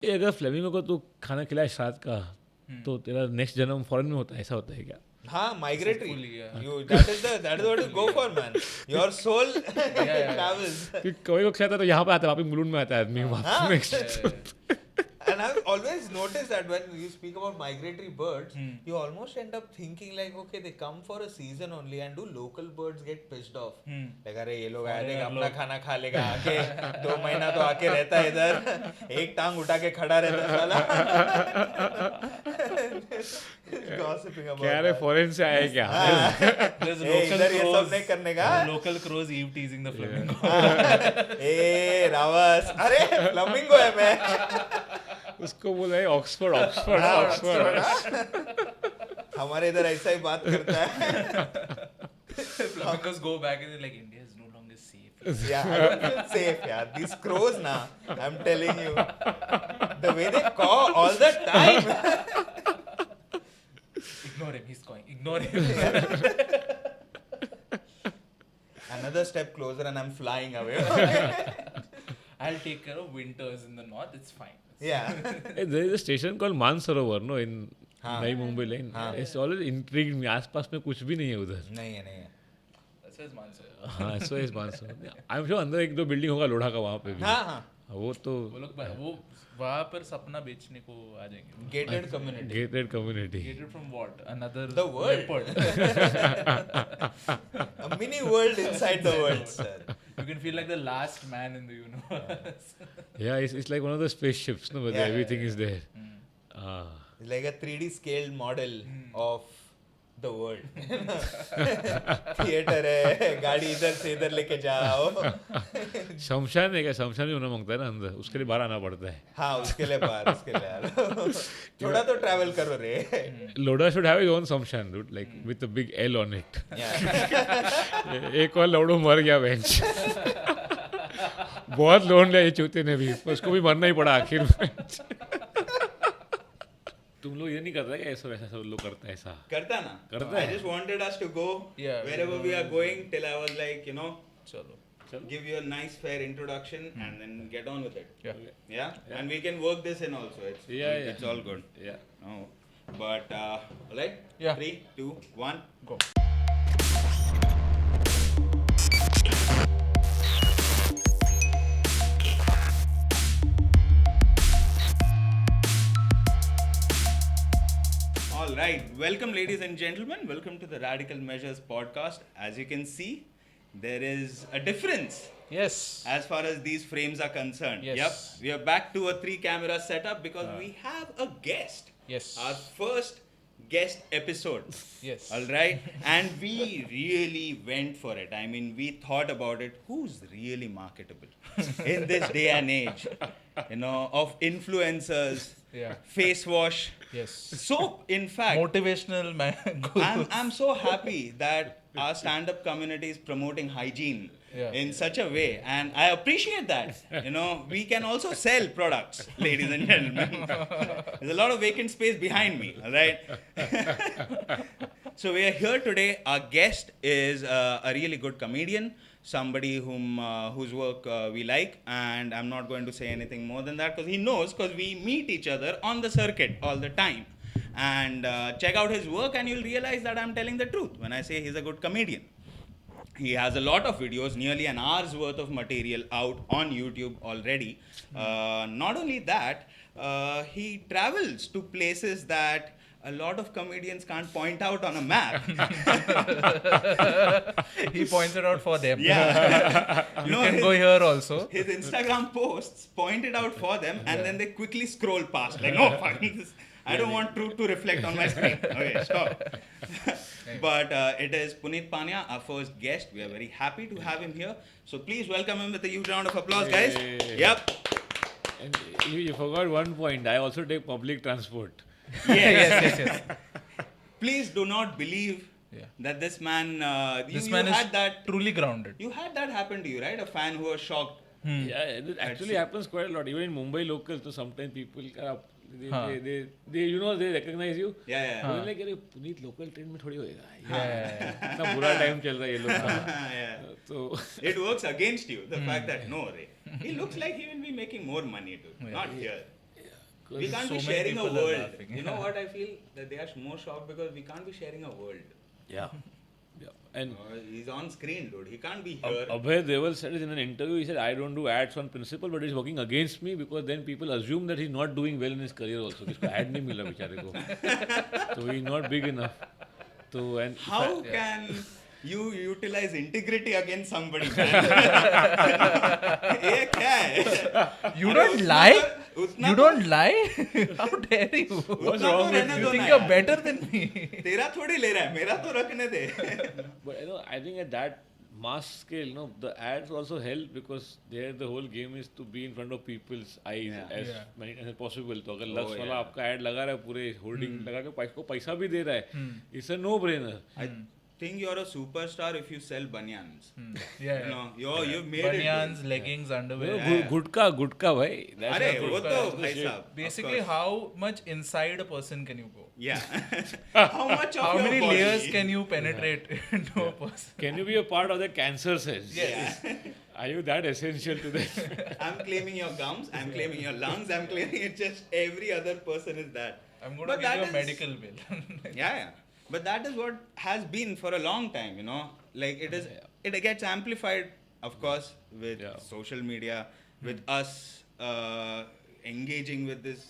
ये अगर फ्लेमिंगो को तू खाना खिलाए श्राद्ध का तो तेरा नेक्स्ट जन्म फॉरेन में होता है, ऐसा होता है क्या? हाँ, migratory. That is what you go for, man. Your soul travels. कोई को खाता है तो यहाँ पे आता है, वापस मुलुंड में आता है आदमी वापस next. And I've always noticed that when you speak about migratory birds, you almost end up thinking like, okay, they come for a season only, and do local birds get pissed off? Like, अरे ये लोग आए थे अपना खाना खा लेगा आके 2 महीना तो आके रहता है इधर, एक टांग उठा के खड़ा रहता है साला. क्या रे फॉरेन से आए क्या? इधर ये सब नहीं करने का. Local crows eve teasing the flamingo. ए रावस, अरे फ्लेमिंगो है मैं. उसको बोला है ऑक्सफोर्ड. हमारे इधर ऐसा ही बात करता है. Flamingos go back and they're like, India is no longer safe. Yeah, I don't feel safe, yeah. These crows, nah, I'm telling you, the way they caw all the time. Ignore him, he's going. Ignore him. Another step closer and I'm flying away. I'll take care of winters in the north. It's fine. Yeah. There is a station called Mansarovar, no, in नई Mumbai line. It's always intrigued me. आसपास में कुछ भी नहीं है उधर. नहीं है. That's his Mansarovar. हाँ, so is Mansarovar. I'm sure अंदर 1-2 बिल्डिंग होगा लोढ़ा का वहाँ पे भी. हाँ. वो तो वो लोग वो वहाँ पर सपना बेचने को आ जाएंगे. Gated community. Gated from what? Another the world. A mini world inside the world, sir. You can feel like the last man in the universe. Yeah, it's like one of the spaceships, no, where everything is there. It's like a 3D scaled model of the world. Theatre है, गाड़ी इधर से इधर लेके जाओ. शमशान है क्या? शमशान भी होना मांगता है ना अंदर, उसके लिए बाहर आना पड़ता है. हाँ, उसके लिए बाहर, उसके लिए थोड़ा तो ट्रैवल करो रे. Loda should have his own शमशान, dude, like with a big L on it. एक और लोडो मर गया बेंच. बहुत लोन लिया ये चूते ने भी, उसको भी मरना ही पड़ा आखिर में. तुम लोग ये नहीं करते क्या? ऐसा वैसा सब लोग करता है ऐसा. करता ना. I just wanted us to go wherever we are going till I was like, you know, चलो. give you a nice fair introduction and then get on with it. Yeah. And we can work this in also. It's all good. Yeah. No. But all right. Yeah. 3, 2, 1, go. All right. Welcome, ladies and gentlemen. Welcome to the Radical Measures podcast. As you can see, there is a difference. Yes. As far as these frames are concerned. Yes. Yep. We are back to a 3-camera setup because we have a guest. Yes. Our first guest episode. Yes. All right. And we really went for it. I mean, we thought about it. Who's really marketable in this day and age? You know, of influencers, face wash, soap. In fact, motivational man. I'm so happy that our stand-up community is promoting hygiene in such a way, and I appreciate that. You know, we can also sell products, ladies and gentlemen. There's a lot of vacant space behind me. All right. So we are here today. Our guest is a really good comedian. Somebody whose work we like, and I'm not going to say anything more than that because he knows, because we meet each other on the circuit all the time. And check out his work and you'll realize that I'm telling the truth when I say he's a good comedian. He has a lot of videos, nearly an hour's worth of material out on YouTube already. Not only that, he travels to places that a lot of comedians can't point out on a map. He points it out for them. Yeah. You can go here also. His Instagram posts point it out for them and then they quickly scroll past. Like, no, fuck this. I don't want truth to reflect on my screen. Okay, stop. But it is Punit Pania, our first guest. We are very happy to have him here. So please welcome him with a huge round of applause, guys. Yep. And you forgot one point. I also take public transport. Yes. Please do not believe that this man... this man is truly grounded. You had that happen to you, right? A fan who was shocked. Yeah, it actually happens quite a lot. Even in Mumbai locals, so sometimes people they you know, they recognize you. Yeah. They're like, अरे Puneet local train में थोड़ी होएगा. इतना बुरा time चल रहा है ये लोग का. So it works against you. The fact that no, he looks like he will be making more money too. Not here. We can't so be many sharing a people are world. laughing. You know what I feel? That they are more shocked because we can't be sharing a world. Yeah. And He's on screen, dude. He can't be here. Abhay Deval said it in an interview, he said, I don't do ads on principle, but he's working against me because then people assume that he's not doing well in his career also. Kisko ad nahi mila बेचारे को. So he's not big enough. So, and How can you utilize integrity against somebody, man? ये क्या है? You don't lie? You don't lie? How dare you? What's wrong with You think you're better than me? तेरा थोड़ी ले रहा है, मेरा तो रखने दे. But I think at that mass scale, the ads also help because there the whole game is to be in front of people's eyes as many times as possible. तो अगर लक्स वाला आपका ad लगा रहा है पूरे hoarding लगा के को पैसा भी दे रहा है, it's a no-brainer. I think you're a superstar if you sell banyans. Yeah. You've made Banyans, it. leggings, underwear. गुटका भाई. अरे वो तो भाई साहब. Basically, how much inside a person can you go? Yeah. How much of How your many body? layers can you penetrate into a person? Can you be a part of the cancer cells? Yes. Are you that essential to them? I'm claiming your gums. I'm claiming your lungs. I'm claiming it. Just every other person is that. I'm going But to give you a that medical bill. Yeah. But that is what has been for a long time, Like it gets amplified, of course, with social media, with us engaging with this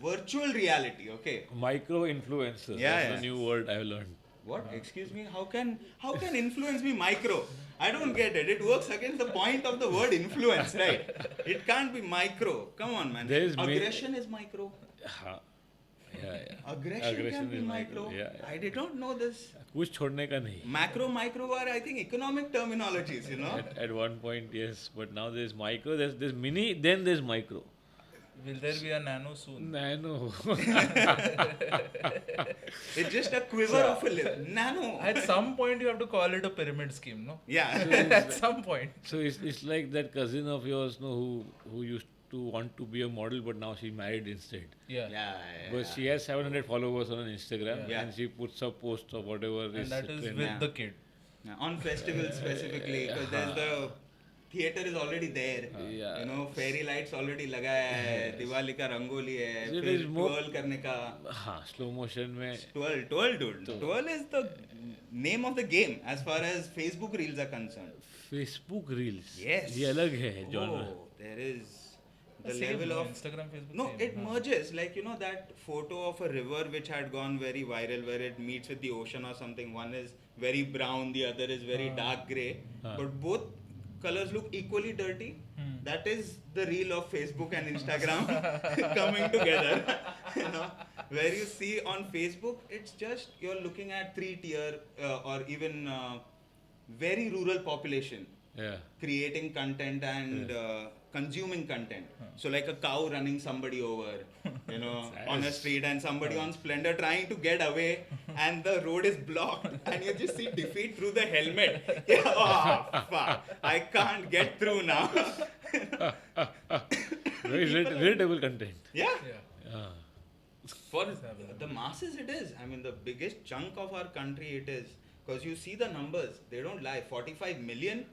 virtual reality, okay? Micro influencers. That's the new word I've learned. What? Excuse me? How can influence be micro? I don't get it. It works against the point of the word influence, right? It can't be micro. Come on, man. Aggression is micro. Yeah. Aggression can be micro. Yeah. I did not know this. कुछ छोड़ने का नहीं. Micro are, I think, economic terminologies, At one point, yes. But now there's micro, there's mini, then there's micro. Will there be a nano soon? Nano. It's just a quiver of a lip. Nano. At some point, you have to call it a pyramid scheme, no? Yeah. At some point. So it's like that cousin of yours, who used to want to be a model, but now she married instead. Yeah. But she has 700 followers on Instagram, Yeah. and she puts up posts of whatever And is that is trending. with the kid. On festivals specifically, because there's the theater is already there. Yeah. Fairy lights already लगाया है, दिवाली का रंगोली है, So it फिर is more- twirl करने का. slow motion में. Twirl, dude. Twirl is the name of the game as far as Facebook reels are concerned. Facebook reels. Yes. ये अलग है genre. Oh, there is the Same, level of Instagram, Facebook. no, same, it merges like that photo of a river which had gone very viral where it meets with the ocean or something. One is very brown, the other is very dark grey, but both colors look equally dirty. That is the reel of Facebook and Instagram coming together. Where you see on Facebook, it's just you're looking at 3-tier or even very rural population creating content and consuming content. So like a cow running somebody over, on a street, and somebody on Splendor trying to get away, and the road is blocked, and you just see defeat through the helmet. Oh, fuck! I can't get through now. Very relatable content. Yeah. Yeah. For the masses, it is. I mean, the biggest chunk of our country, it is. Because you see the numbers, they don't lie. 45 million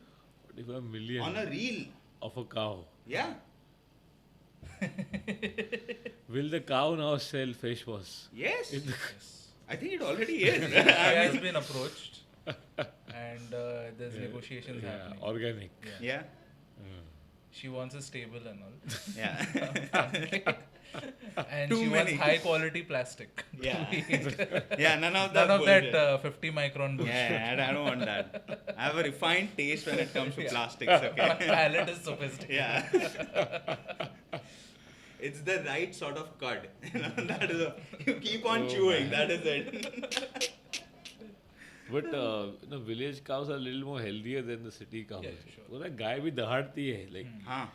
45 million on a reel. of a cow. Yeah. Will the cow now sell face wash? Yes. In the- I think it already is. She has been approached, and there's negotiations happening. Organic. Yeah. She wants a stable and all. Yeah. And Too she many. wants high quality plastic. Yeah. Yeah, none of that. None of bullshit. that 50 micron bullshit. Yeah, I don't want that. I have a refined taste when it comes to plastics, My okay? palate is sophisticated. Yeah. It's the right sort of cud. That is you keep on chewing, that is it. But village cows are a little more healthier than the city cows. Yeah, sure. वो ना गाय भी दहाड़ती है, like हाँ.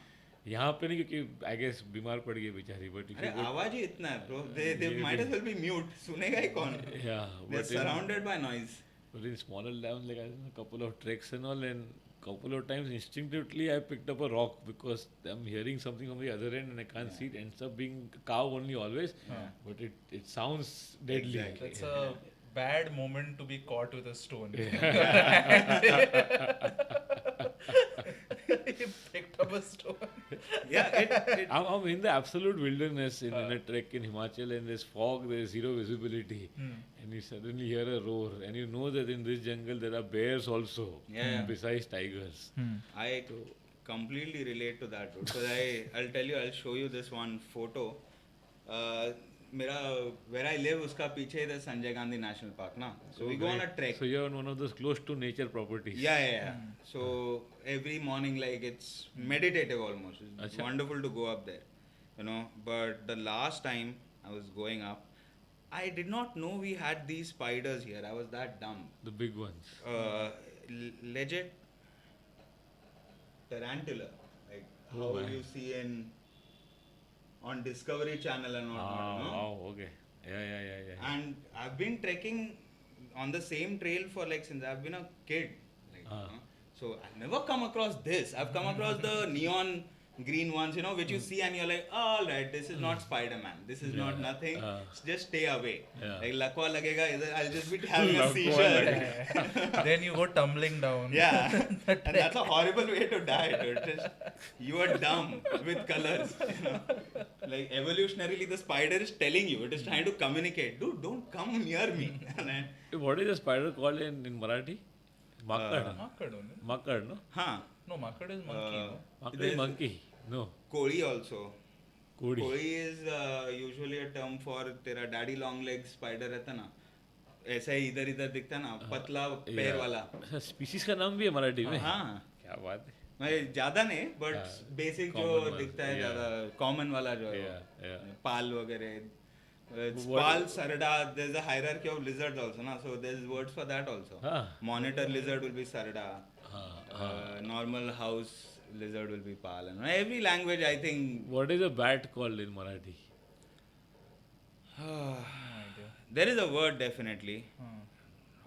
यहाँ पे नहीं क्योंकि I guess बीमार पड़ गई बेचारी, but if अरे you go, आवाज ही इतना है bro. They might as well be mute. सुनेगा ही कौन? yeah, They're but surrounded by noise. in smaller towns, like I did a couple of treks and all, and couple of times instinctively I picked up a rock because I'm hearing something from the other end and I can't see it. Ends up being cow only always, but it sounds deadly. Exactly. It's a bad moment to be caught with a stone. he picked up a stone. Yeah, I'm in the absolute wilderness in a trek in Himachal, and there's fog, there's zero visibility, and you suddenly hear a roar, and you know that in this jungle there are bears also, besides tigers. I completely relate to that, dude. Because I'll tell you, I'll show you this one photo. Where I live, uska piche is Sanjay Gandhi National Park, na. So we go on a trek. So you're on one of those close to nature properties. Yeah. So every morning, like, it's meditative almost. It's wonderful to go up there, you know. But the last time I was going up, I did not know we had these spiders here. I was that dumb. The big ones. Legit tarantula, like how you see on Discovery Channel and whatnot. No? Wow, okay. Yeah. And I've been trekking on the same trail for like since I've been a kid. Like, you know? So I've never come across this. I've come across the neon green ones, you know, which you see and you're like, oh, all right, this is not Spider-Man. This is not nothing. Just stay away. Like lakwa lagega, I'll just be having a seizure. Then you go tumbling down. Yeah, and that's a horrible way to die, dude. Just, you are dumb with colors. You know? Like evolutionarily, the spider is telling you, it is trying to communicate. Dude, don't come near me. What is a spider called in Marathi? Makad. Makad, no? Huh. No, makad is monkey. No? Makad is monkey. No. Kodi also. Kodi. Kodi is usually a term for तेरा daddy long leg spider रहता ना. ऐसा ही इधर इधर दिखता ना, पतला पैर वाला. स्पीशीज का नाम भी है मराठी में. हाँ. क्या बात है. मैं ज़्यादा नहीं, but basic जो दिखता है ज़्यादा common वाला जो है. पाल वगैरह. Pal, sarda, there's a hierarchy of lizards also, na? So there's words for that also. Monitor lizard will be sarda. Normal house lizard will be pal. And every language, I think. What is a bat called in Marathi? There is a word definitely.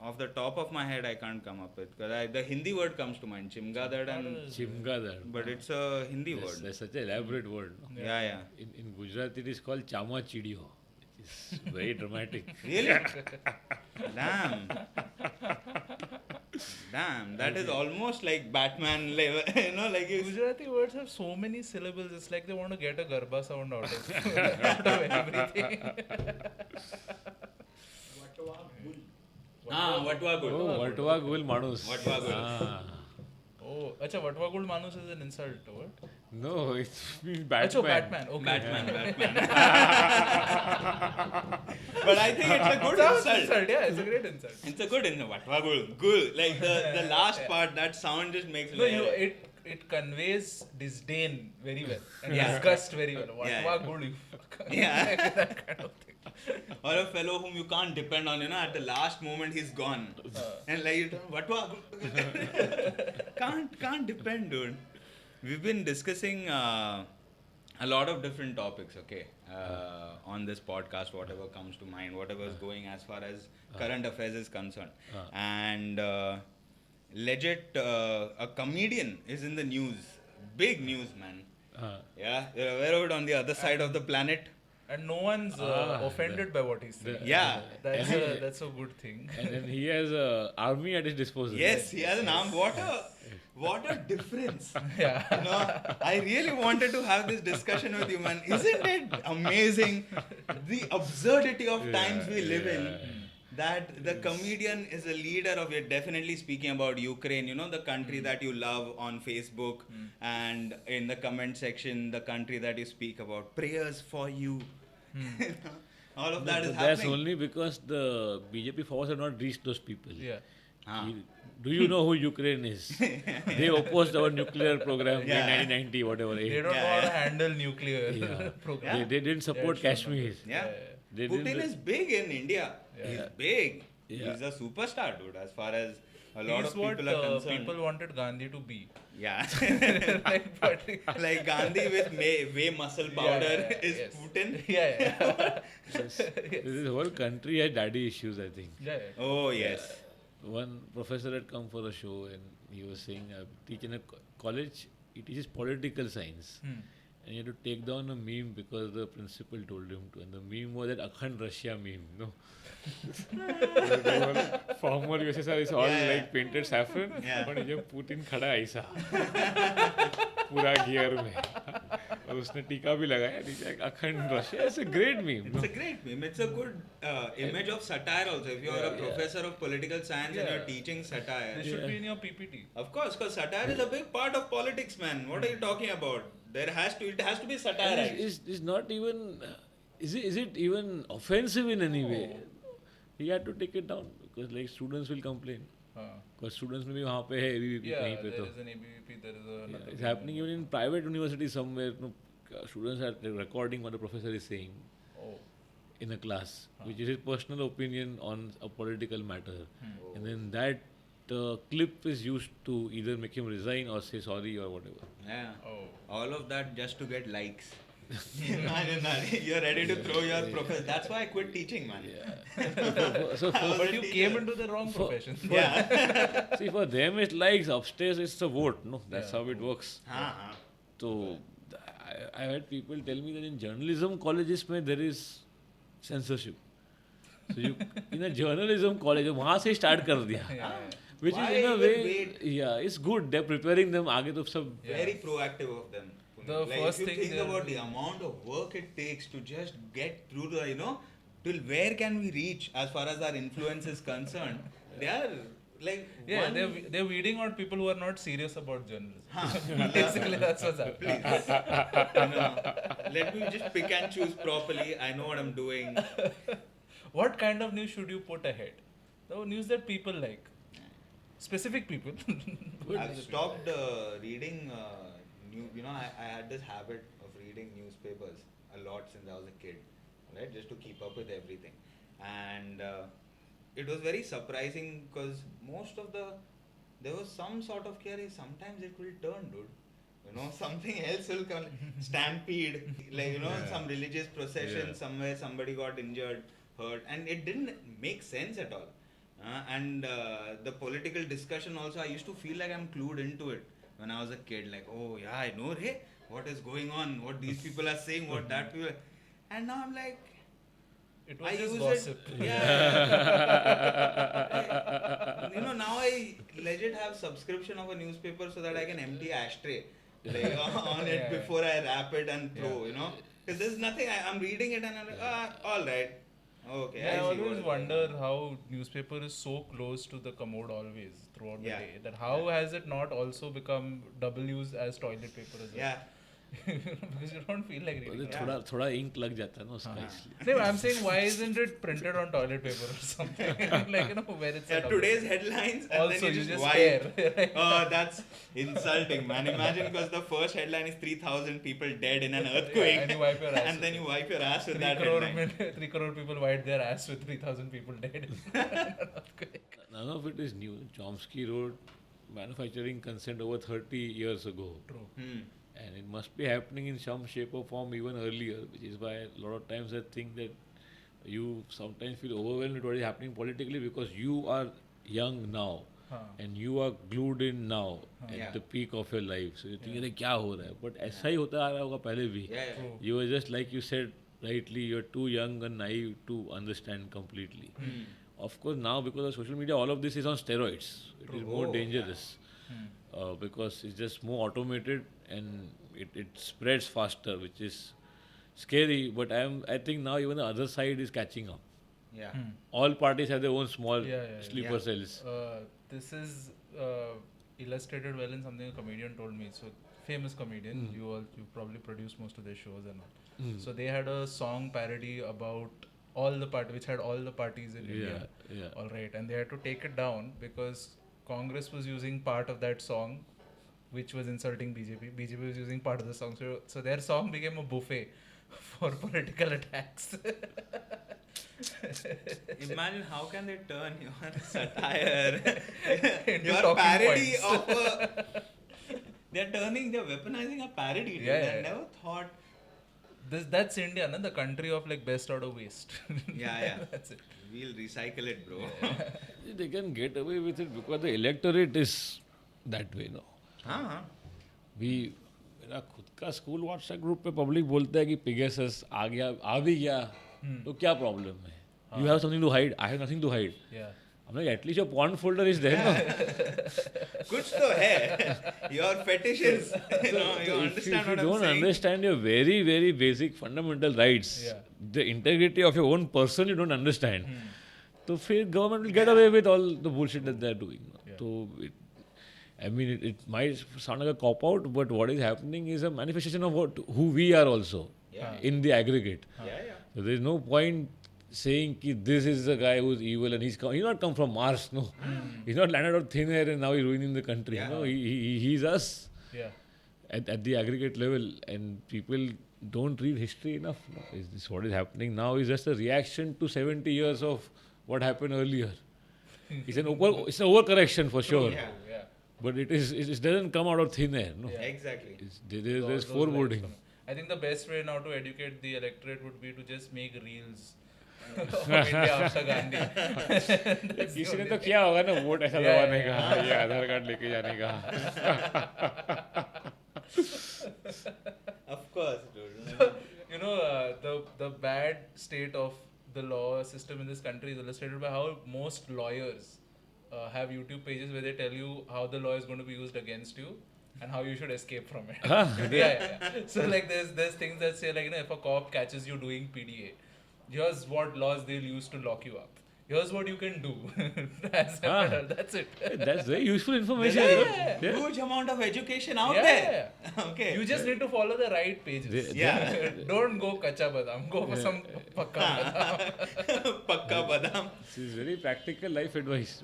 Off the top of my head, I can't come up with. Because the Hindi word comes to mind. Chimgadad and... Chimgadad. But it's a Hindi word. That's such an elaborate word. No? Yeah. In Gujarati, it is called Chama Chidiyo. It's very dramatic. Really? Damn, that is almost like Batman level, you know, like Gujarati words have so many syllables, it's like they want to get a garba sound out of everything. Vatwa Gul. Oh, Vatwa Gul Manus. Vatwa Gul. Oh, acha, Vatwa Gul Manus is an insult to what? No, it means Batman. Achha, Batman. Okay. Batman. But I think it's a good insult. Yeah, it's a great insult. It's a good insult. Vatwa Gul. Like the last part, that sound just makes it conveys disdain very well and disgust very well. Vatwa Gul, you fuck. Yeah. That kind of thing. Or a fellow whom you can't depend on, you know, at the last moment he's gone. And like, you Vatwa Gul. Can't depend, dude. We've been discussing a lot of different topics, okay, on this podcast, whatever comes to mind, whatever is going as far as current affairs is concerned. And legit, a comedian is in the news. Big news, man. Yeah, you're aware of it on the other side of the planet. And no one's offended by what he's saying. Yeah. That's a good thing. And then he has an army at his disposal. Yes, he has an arm. What a difference. Yeah. You know, I really wanted to have this discussion with you, man. Isn't it amazing the absurdity of times we live in? That the comedian is a leader of, you're definitely speaking about Ukraine, you know, the country that you love on Facebook, and in the comment section, the country that you speak about. Prayers for you. All of that is happening. That's only because the BJP force have not reached those people. Yeah. Do you know who Ukraine is? They opposed our nuclear program in 1990, whatever. They don't know how to handle nuclear program. They didn't support Kashmir. Putin is big in India. He's big. Yeah. He's a superstar, dude, as far as a lot He's of people are concerned. People wanted Gandhi to be. Yeah. like Gandhi with whey muscle powder is Putin. This whole country had daddy issues, I think. Oh, yes. One professor had come for a show and he was saying, I teach in a college, he teaches political science. and he had to take down a meme because the principal told him to. And the meme was that Akhand Russia meme, no? Former USSR is all like painted saffron, but ये Putin खड़ा ऐसा पूरा gear में और उसने टीका भी लगाया नीचे अखंड Russia. It's a great meme. It's a great meme. It's a good image of satire also. If you are a professor of political science and you're teaching satire, This should be in your PPT. Of course, because satire is a big part of politics, man. What are you talking about? It has to be satire. It's not even. Is it even offensive in any way? He had to take it down because like students will complain. Because students maybe वहाँ पे है ABVP कहीं पे तो. There is an ABVP. There is another. It's happening even in private universities somewhere. No, students are recording what the professor is saying in a class, which is his personal opinion on a political matter, and then that clip is used to either make him resign or say sorry or whatever. Yeah. All of that just to get likes. Imagine that. You're ready to throw your professor. That's why I quit teaching, man. But you came into the wrong profession. See, for them it's likes, upstairs it's a vote. No, that's how it works. So I had people tell me that in journalism colleges there is censorship. So you in a journalism college, वहाँ से start कर दिया. Which Why is in a even way, wait? it's good. They're preparing them. आगे तो सब. Very proactive of them. The like first if you thing think about the amount of work it takes to just get through the, till where can we reach as far as our influence is concerned, they are like they're weeding out people who are not serious about journalism. Basically, that's what's happening. Let me just pick and choose properly. I know what I'm doing. What kind of news should you put ahead? The news that people like. Specific people. I've stopped reading I had this habit of reading newspapers a lot since I was a kid, right? Just to keep up with everything. And it was very surprising because there was some sort of care. Sometimes it will turn, dude. Something else will come. Stampede, some religious procession somewhere, somebody got injured, hurt, and it didn't make sense at all. And the political discussion also, I used to feel like I'm clued into it when I was a kid. Like, oh yeah, I know, hey, what is going on, what these people are saying, what that people. And now I'm like, it was I just use gossip. It. Yeah. Now I legit have subscription of a newspaper so that I can empty ashtray on it before I wrap it and throw. Because there's nothing. I'm reading it and I'm like, all right. Okay, I always wonder how newspaper is so close to the commode always throughout the day. That how has it not also become double used as toilet paper as well? Yeah. Because you don't feel like reading. थोड़ा ink लग जाता है ना उसका इसलिए. No, I'm saying why isn't it printed on toilet paper or something? Where it's today's headlines and also then you just stare. Oh, that's insulting, man. Imagine because the first headline is 3,000 people dead in an earthquake. And you wipe your ass. And then you wipe your ass with that 3 crore people wiped their ass with 3,000 people dead in an earthquake. None of it is new. Chomsky wrote manufacturing consent over 30 years ago. True. And it must be happening in some shape or form even earlier, which is why a lot of times I think that you sometimes feel overwhelmed with what is happening politically because you are young now and you are glued in now at the peak of your life. So you think, क्या हो रहा है? But ऐसा ही होता आ रहा होगा पहले भी. You were just like you said rightly, you're too young and naive to understand completely. Of course, now because of social media, all of this is on steroids. It is more dangerous because it's just more automated and it spreads faster, which is scary. But I think now even the other side is catching up. Yeah. All parties have their own small sleeper cells. This is illustrated well in something a comedian told me. So famous comedian, you probably produce most of their shows and all. So they had a song parody about all the which had all the parties in India. All right, and they had to take it down because Congress was using part of that song, which was insulting BJP. BJP was using part of the song, so their song became a buffet for political attacks. Imagine how can they turn your satire, your parody of a... They're weaponizing a parody. I never thought... That's India, no? The country of like best out of waste. That's it. We'll recycle it, bro. They can get away with it because the electorate is that way, no? मेरा खुद का school WhatsApp group पे public बोलता है कि पिगेसस आ गया, आ भी गया, तो क्या प्रॉब्लम है? You have something to hide, I have nothing to hide. I'm like, at least your porn folder is there, no? कुछ तो है. Your fetishes. You understand if you what I'm don't saying? understand your very, very basic fundamental rights, the integrity of your own person, you don't understand. So, government will get away with all the bullshit that they're doing. So, it might sound like a cop out, but what is happening is a manifestation of who we are also in the aggregate. So, there's no point saying that this is the guy who's evil and he's not come from Mars, no. He's not landed on thin air and now he's ruining the country. No, he's us at the aggregate level, and people don't read history enough. No. Is this what is happening now? Is just a reaction to 70 years of what happened earlier. It's an overcorrection for sure. But it doesn't come out of thin air. No. Exactly. There's foreboding. I think the best way now to educate the electorate would be to just make reels of India after Gandhi. किसी ने तो किया होगा ना vote ऐसा दबाने का, ये आधार कार्ड लेके जाने का. Of course, dude. You know, the bad state of the law system in this country is illustrated by how most lawyers have YouTube pages where they tell you how the law is going to be used against you and how you should escape from it. So like there's things that say, like, you know, if a cop catches you doing PDA, here's what laws they'll use to lock you up. Here's what you can do. That's it. That's very useful information. There's huge amount of education out there. Okay. You just need to follow the right pages. Don't go kacha badam. Go for some pakka badam. Pakka badam. This is very practical life advice.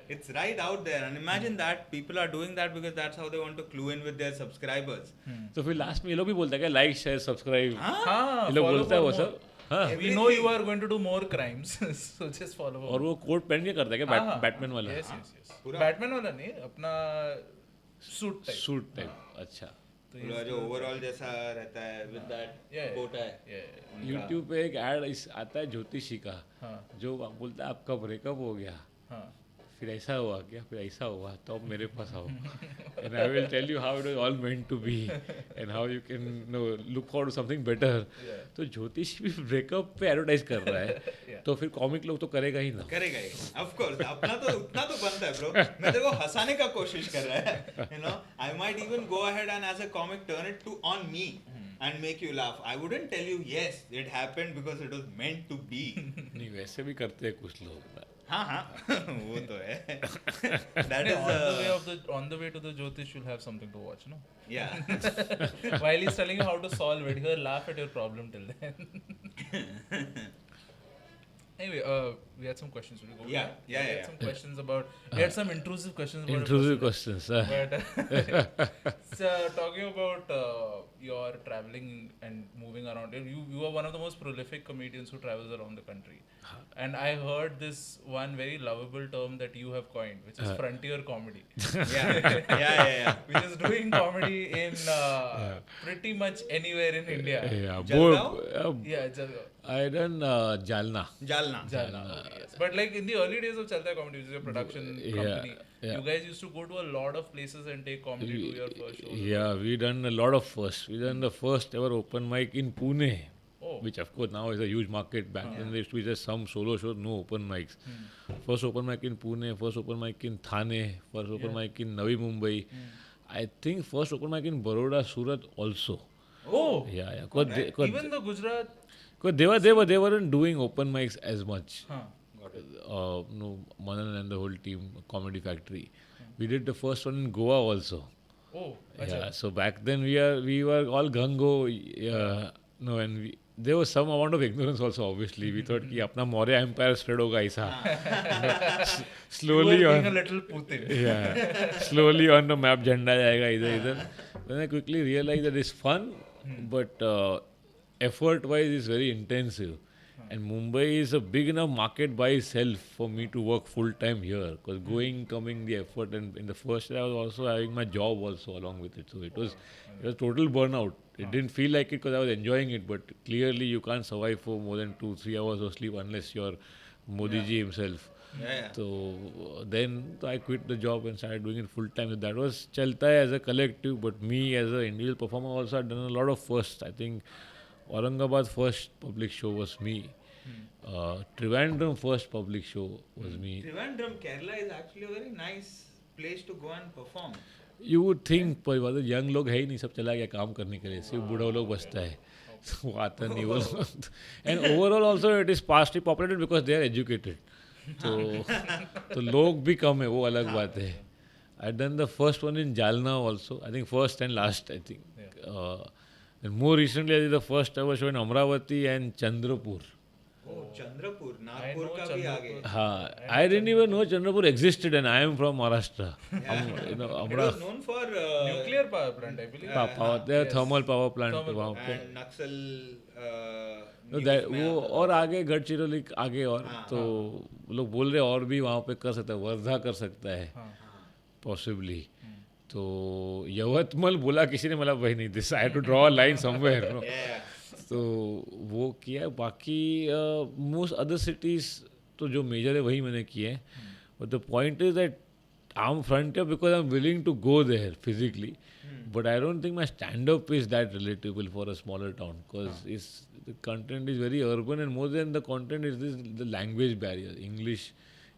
It's right out there, and imagine that people are doing that because that's how they want to clue in with their subscribers. So फिर last में ये लोग भी बोलता है कि like, share, subscribe. हाँ, ये लोग बोलता है वो सब. We know you are going to do more crimes, so just follow. और वो कोट पहन के करता है क्या बैटमैन वाला? Yes. बैटमैन वाला नहीं, अपना सूट टाइप. अच्छा. तो जो ओवरऑल जैसा रहता है with that bow tie. YouTube पे एक ऐड आता है ज्योतिषी का, जो बोलता है आपका ब्रेकअप हो गया, फिर ऐसा हुआ क्या, फिर ऐसा हुआ, तो अब मेरे पास आओ, and I will tell you how it was all meant to be and how you can look forward to something better. तो ज्योतिष भी ब्रेकअप पे एडवर्टाइज कर रहा है, तो फिर कॉमिक लोग तो करेगा ही ना. करेगा ही, of course. अपना तो उतना तो बनता है bro. मैं तेरे को हंसाने का कोशिश कर रहा है, you know. I might even go ahead and as a comic turn it to on me and make you laugh. I wouldn't tell you yes it happened because it was meant to be. नहीं वैसे भी करते हैं कुछ लोग. हाँ वो तो है. That is on the way to the Jyotish, you'll have something to watch, no? Yeah. While he's telling you how to solve it, he'll laugh at your problem till then. Anyway, we had some questions. We had some questions about. We had some intrusive questions. Intrusive questions. But so talking about your traveling and moving around, you are one of the most prolific comedians who travels around the country. And I heard this one very lovable term that you have coined, which is frontier comedy. Yeah. Which is doing comedy in pretty much anywhere in India. Jalgaon. I done Jalna. Yes. But like in the early days of Chalta Hai Comedy, which is your production company, you guys used to go to a lot of places and take comedy to your first shows. Yeah, we done a lot of firsts. We done the first ever open mic in Pune, which of course now is a huge market. Back then there used to be just some solo shows, no open mics. First open mic in Pune, first open mic in Thane, first open mic in Navi Mumbai. I think first open mic in Baroda, Surat also. Oh! Yeah. Even the Gujarat... Because they weren't doing open mics as much. Manan and the whole team, Comedy Factory. We did the first one in Goa also. Oh, yeah. So back then we were all gung-ho. And there was some amount of ignorance also. Obviously, we thought कि अपना Maurya Empire spread होगा ऐसा. Slowly on. Being a little Putin. Yeah. Slowly on the map झंडा जाएगा इधर. Then I quickly realized that it's fun, but effort-wise it's very intensive. And Mumbai is a big enough market by itself for me to work full-time here. Because going, coming, the effort, and in the first year I was also having my job also along with it. So it was total burnout. It didn't feel like it because I was enjoying it, but clearly you can't survive for more than 2-3 hours of sleep unless you're Modi ji himself. So then I quit the job and started doing it full time. So that was Chalta Hai as a collective, but me as an individual performer also had done a lot of firsts. I think Aurangabad first public show was me. Trivandrum first public show was me. Trivandrum, Kerala is actually a very nice place to go and perform. You would think पर वो young लोग है ही नहीं, सब चला गया काम करने के लिए, सिर्फ बूढ़ा लोग बचता है. वो आता नहीं वो लोग. And overall also it is sparsely populated because they are educated. तो लोग भी कम है, वो अलग बात है. I done the first one in Jalna also. I think first and last. I think. And more recently I did the first ever show in Amravati and Chandrapur. Oh, Chandrapur, Nagpur का भी आगे. हाँ, I didn't even know Chandrapur existed, and I am from Maharashtra. It was known for nuclear power plant, I believe. There thermal power plant वहाँ पे. and Naxal. वो और आगे गढ़चिरौली आगे और तो लोग बोल रहे और भी वहाँ पे कर सकता है, वर्धा कर सकता है पॉसिबली. तो यवतमल बोला किसी ने, मतलब वही नहीं, this I had to draw a line somewhere. तो वो किया. बाकी मोस्ट अदर सिटीज़ तो जो मेजर है वही मैंने किए हैं. But the point is that I am frontier because I am willing to go there physically. But I don't think my stand-up is that relatable for a smaller town because the content is very urban, and more than the content is the language barrier. English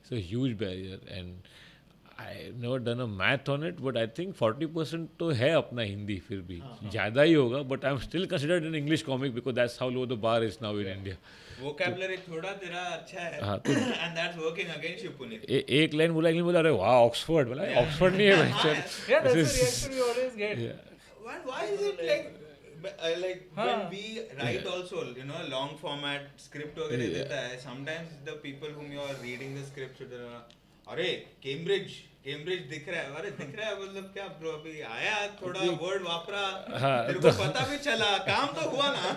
is a huge barrier, and I've never done a math on it, but I think 40% तो है अपना हिंदी फिर भी ज़्यादा ही होगा. But I'm still considered an English comic because that's how low the bar is now in India. Vocabulary थोड़ा तेरा अच्छा है. हाँ, And that's working against you, Punit. एक लाइन बोला, इंग्लिश बोला, अरे वाह ऑक्सफोर्ड, बोला ऑक्सफोर्ड नहीं है भाई. Yeah, that's the reaction we always get. Why is it like when we write also, long format script वगैरह देता है, sometimes the people whom you are reading the script should अरे कैम्ब्रिज दिख रहा है, अरे दिख रहा है मतलब क्या ब्रो, अभी आया थोड़ा वर्ड वापरा, तेरे को पता भी चला, काम तो हुआ ना.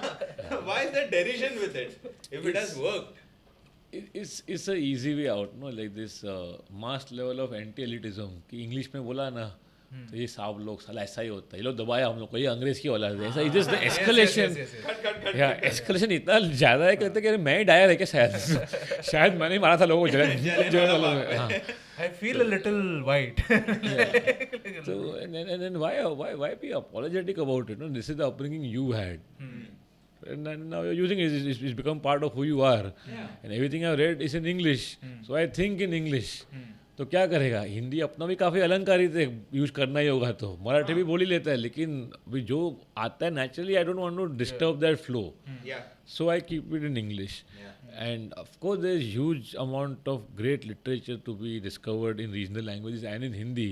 Why is that derision with it if it has worked? It's a easy way out, no, like this mass level of anti-elitism कि इंग्लिश में बोला ना तो ये सब लोग साला ऐसा ही होता है, ये लोग दबाया हम लोग को, ये अंग्रेज की औलाद है, ऐसा. It is the escalation. या एस्केलेशन इतना ज़्यादा है, कहते कि मैं ही डायर है क्या, शायद मैंने ही मारा था लोगों को जलन. I feel a little white. So and then why be apologetic about it? No, this is the upbringing you had. And now you're using it. It's become part of who you are. And everything I've read is in English. So I think in English. तो क्या करेगा, हिंदी अपना भी काफ़ी अलंकारित है, use करना ही होगा. तो मराठी भी बोल ही लेता है, लेकिन अभी जो आता है naturally, I don't want to disturb that flow, so I keep it in English. And of course there is huge amount of great literature to be discovered in regional languages and in Hindi.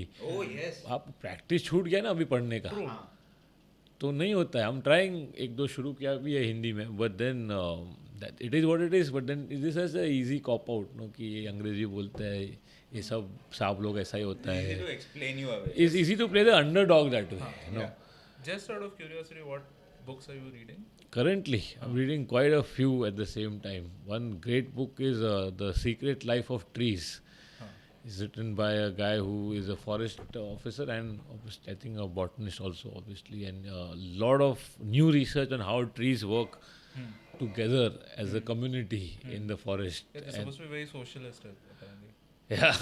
आप practice छूट गया ना अभी पढ़ने का, तो नहीं होता है. हम ट्राइंग एक दो शुरू किया भी है हिंदी में, but then it is what it is. But then this is a easy cop out, no, कि ये अंग्रेजी बोलता है, ये सब लोग ऐसा ही होता है. It's easy to play the underdog that way. Just out of curiosity, what books are you reading? Currently, I'm reading quite a few at the same time. One great book is The Secret Life of Trees. It's written by a guy who is a forest officer and I think a botanist also, obviously, and a lot of new research on how trees work together as a community in the forest. It's supposed to be very socialist, apparently. Yeah.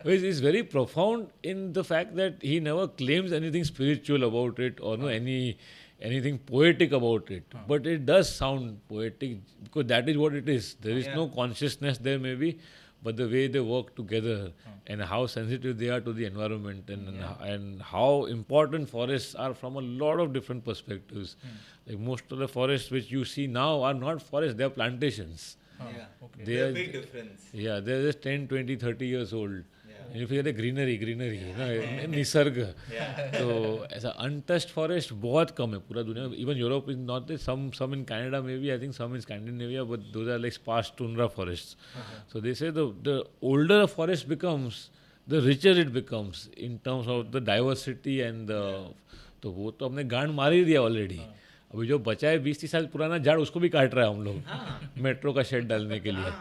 It's very profound in the fact that he never claims anything spiritual about it or anything poetic about it. But it does sound poetic because that is what it is. There is no consciousness there maybe, but the way they work together and how sensitive they are to the environment and how important forests are from a lot of different perspectives. Like most of the forests which you see now are not forests, they are plantations. Okay. There's a big difference. Yeah, they're just 10, 20, 30 years old. And if you get a greenery, Nisarga. तो ऐसा untouched forest बहुत कम है पूरा दुनिया में. Even Europe is not there. Some in Canada maybe, I think some in Scandinavia, but those are like sparse tundra forests. So they say the older a forest becomes, the richer it becomes in terms of the diversity and the. तो वो तो हमने गांड मार ही दिया already. अभी जो बचा है 20-30 साल पुराना झाड़, उसको भी काट रहा है हम लोग मेट्रो का शेड डालने के लिए.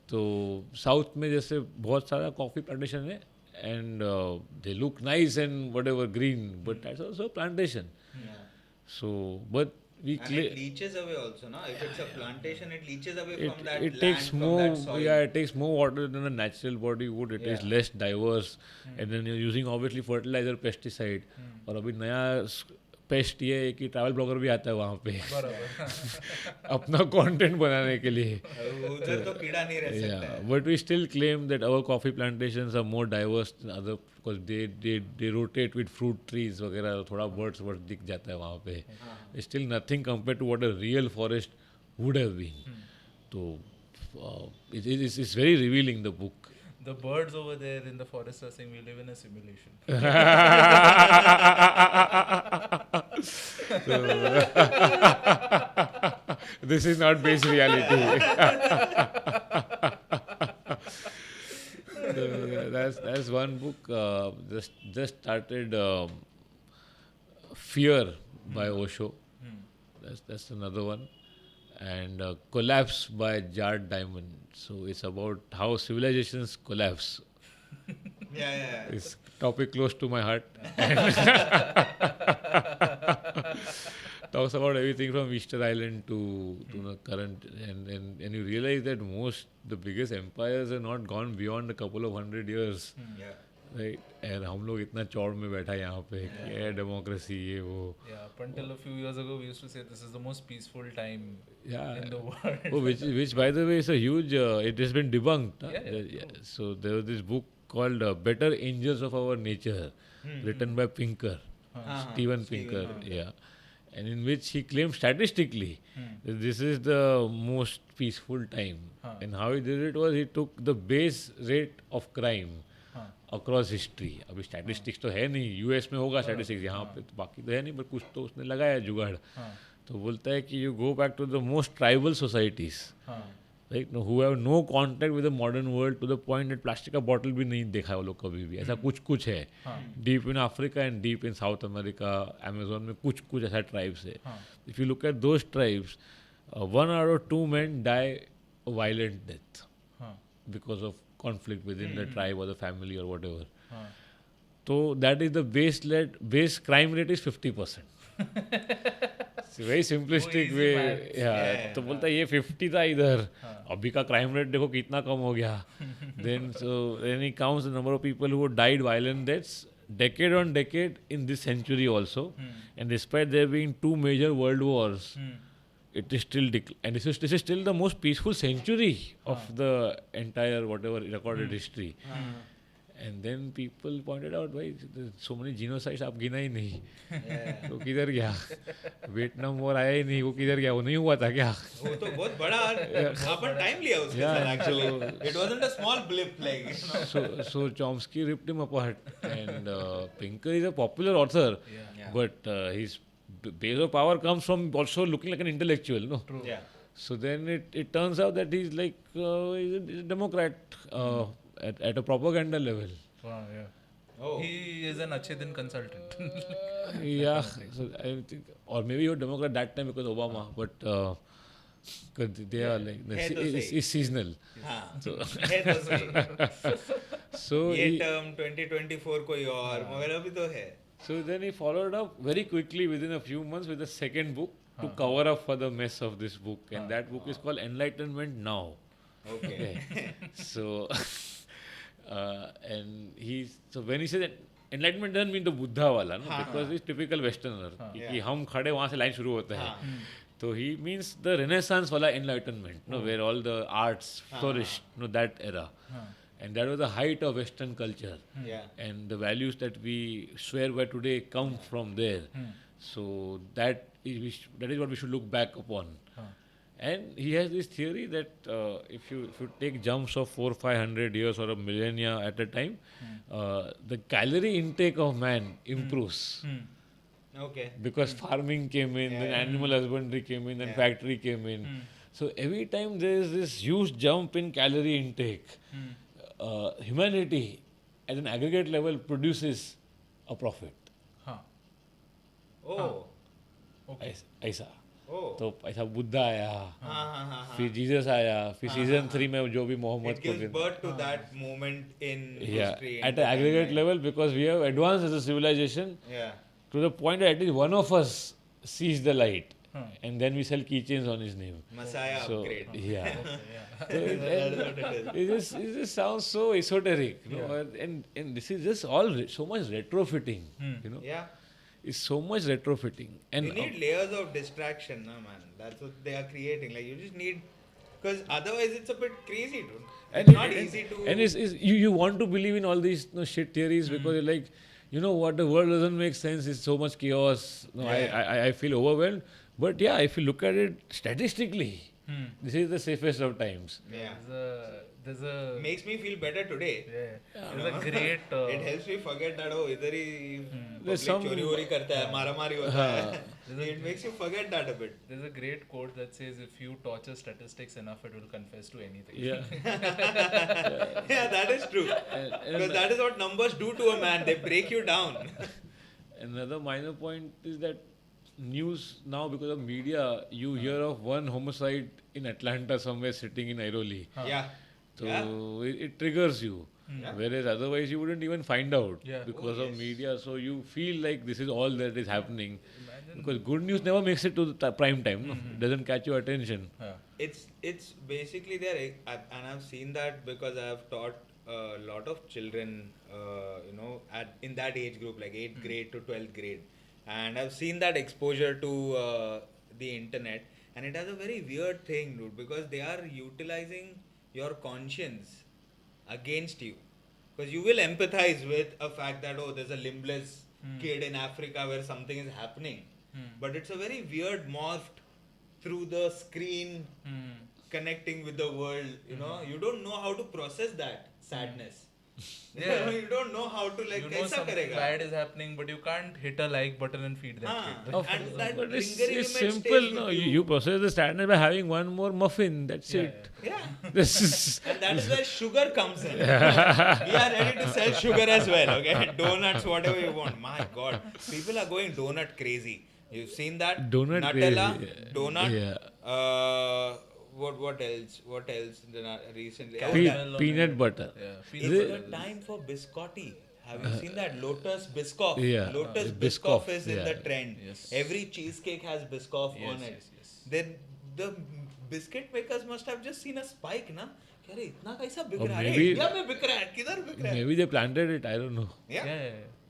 तो साउथ में जैसे बहुत सारा कॉफ़ी प्लांटेशन है and they look nice and what ever green, but that's also plantation. So but we And it leaches away also, no? If it's a plantation, it leaches away from that it land, takes from more, that soil. yeah, it takes more water than the natural body would. It is less diverse, and then you're using obviously fertilizer, pesticide. और अभी नया paste ये है कि travel blogger भी आता है वहाँ पे अपना कंटेंट बनाने के लिए. उधर तो कीड़ा नहीं रह सकता है. But we still claim that our coffee plantations are more diverse than other because they rotate with fruit trees वगैरह. थोड़ा birds दिख जाता है वहाँ पे. It's still nothing compared to what a real forest would have been. So it's very revealing, the book. The birds over there in the forest are saying we live in a simulation. This is not based reality. That's one book. Just started Fear by Osho. That's another one. And Collapse by Jared Diamond. So it's about how civilizations collapse. Yeah. It's topic close to my heart. Talks about everything from Easter Island to the current, and you realize that the biggest empires have not gone beyond a couple of 100 years. Yeah. Right? And हम लोग इतना चौड़ में बैठा है यहाँ पे कि है डेमोक्रेसी ये वो. Yeah, up until a few years ago we used to say this is the most peaceful time in the world. Oh, which by the way is a huge. It has been debunked. Yeah. So there was this book called Better Angels of Our Nature, written by Pinker, Steven Pinker. Yeah, and in which he claimed statistically that this is the most peaceful time. And how he did it was he took the base rate of crime across history. अभी statistics तो है नहीं, US में होगा statistics, यहाँ पे तो बाकी तो है नहीं, पर कुछ तो उसने लगाया जुगाड़. तो बोलता है कि you go back to the most tribal societies, right, who have no contact with the modern world to the point that plastic का बॉटल भी नहीं देखा है वो लोग कभी भी. ऐसा कुछ है deep in Africa and deep in south America, Amazon में कुछ ऐसा ट्राइब्स है. If you look at those tribes, 1 out of 2 men die a violent death because of conflict within the tribe or the family or whatever. So that is the base crime rate is 50%. It's a very simplistic way. तो बोलता है ये 50 था इधर, अभी का crime rate देखो कितना कम हो गया. Then he counts the number of people who died violent deaths decade on decade in this century also. And despite there being 2 major world wars, it is still and this is still the most peaceful century of the entire whatever recorded history. And then people pointed out, भाई so many genocides आप गिना ही नहीं. तो किधर गया? Vietnam war आया ही नहीं, वो किधर गया? वो नहीं हुआ था क्या? वो तो बहुत बड़ा अपन टाइम लिया उसके साथ actually. It wasn't a small blip like, you know. So Chomsky ripped him apart, and Pinker is a popular author, but his base of power comes from also looking like an intellectual, no? True. Yeah. So then it turns out that he's like he's a Democrat at a propaganda level. Wow, yeah. Oh. He is an Achhe Din consultant. Yeah, so I think, or maybe you're Democrat that time because Obama, but cause they are like it's seasonal. So ये term 2024 कोई और मगर अभी तो है. So then he followed up very quickly within a few months with the second book to cover up for the mess of this book, and that book is called Enlightenment Now. Okay. So and so when he says that enlightenment doesn't mean the Buddha wala, no? Because he's typical Westerner. कि हम खड़े वहाँ से line शुरू होता है. So he means the Renaissance wala enlightenment, no, where all the arts flourished, no, that era. And that was the height of Western culture. And the values that we swear by today come from there. So that is what we should look back upon. And he has this theory that if you take jumps of 400-500 years or a millennia at a time, the calorie intake of man improves. Okay. Because farming came in, then animal husbandry came in, then factory came in. So every time there is this huge jump in calorie intake, humanity at an aggregate level produces a profit. Oh. Okay. ऐसा. Oh. तो ऐसा बुद्धा आया, फिर Jesus आया, फिर season 3 में जो भी Mohammad It gives birth to that moment in history. At an aggregate level, because we have advanced as a civilization to the point that at least one of us sees the light. and then we sell keychains on his name. Messiah upgrade. Yeah. That is what it is. It just sounds so esoteric, you know, and this is just all so much retrofitting, you know. Yeah. It's so much retrofitting, and You need layers of distraction, no man. That's what they are creating. Like you just need, because otherwise it's a bit crazy, dude. It's not easy to. And it's you want to believe in all these shit theories because you're like, you know what, the world doesn't make sense. It's so much chaos. No, I feel overwhelmed. But yeah, if you look at it statistically, this is the safest of times. Yeah. There's a Makes me feel better today. there's a great It helps me forget that idhar hi There's public some- chori wori karta hai, mara mari hota hai. It makes you forget that a bit. there's a great quote that says if you torture statistics enough, it will confess to anything. Yeah. Yeah, that is true. Because that is what numbers do to a man. They break you down. Another minor point is that news now, because of media, you hear of one homicide in Atlanta somewhere sitting in Airoli. Yeah. So it triggers you. Whereas otherwise you wouldn't even find out because of media. So you feel like this is all that is happening. Because good news never makes it to the prime time. No? It doesn't catch your attention. It's basically there, and I've seen that because I've taught a lot of children, you know, in that age group, like 8th grade to 12th grade, and I've seen that exposure to the internet, and it has a very weird thing, dude, because they are utilizing your conscience against you, because you will empathize with a fact that there's a limbless kid in Africa where something is happening, but it's a very weird morphed through the screen connecting with the world, you know, you don't know how to process that sadness. You don't know how to like, You know kaisa something karega? bad is happening, but you can't hit a like button and feed that kid. And that But it's lingering image simple. stays No, with you process the sadness by having one more muffin. That's it. Yeah. This is And that is where sugar comes in. We are ready to sell sugar as well, okay? Donuts, whatever you want. My God. People are going donut crazy. You've seen that? Donut Nutella, crazy. donut. Yeah. What else? What else recently? Peanut butter. It's the time for biscotti. Have you seen that? Lotus Biscoff. Yeah. Lotus Biscoff, Biscoff is in yeah. the trend. Yes. Every cheesecake has Biscoff on it. Yes. Then the biscuit makers must have just seen a spike, na? कि अरे इतना कैसा बिक Or रहा है? maybe- India में बिक रहा है, किधर बिक रहा है? Maybe they planted it. I don't know. Yeah.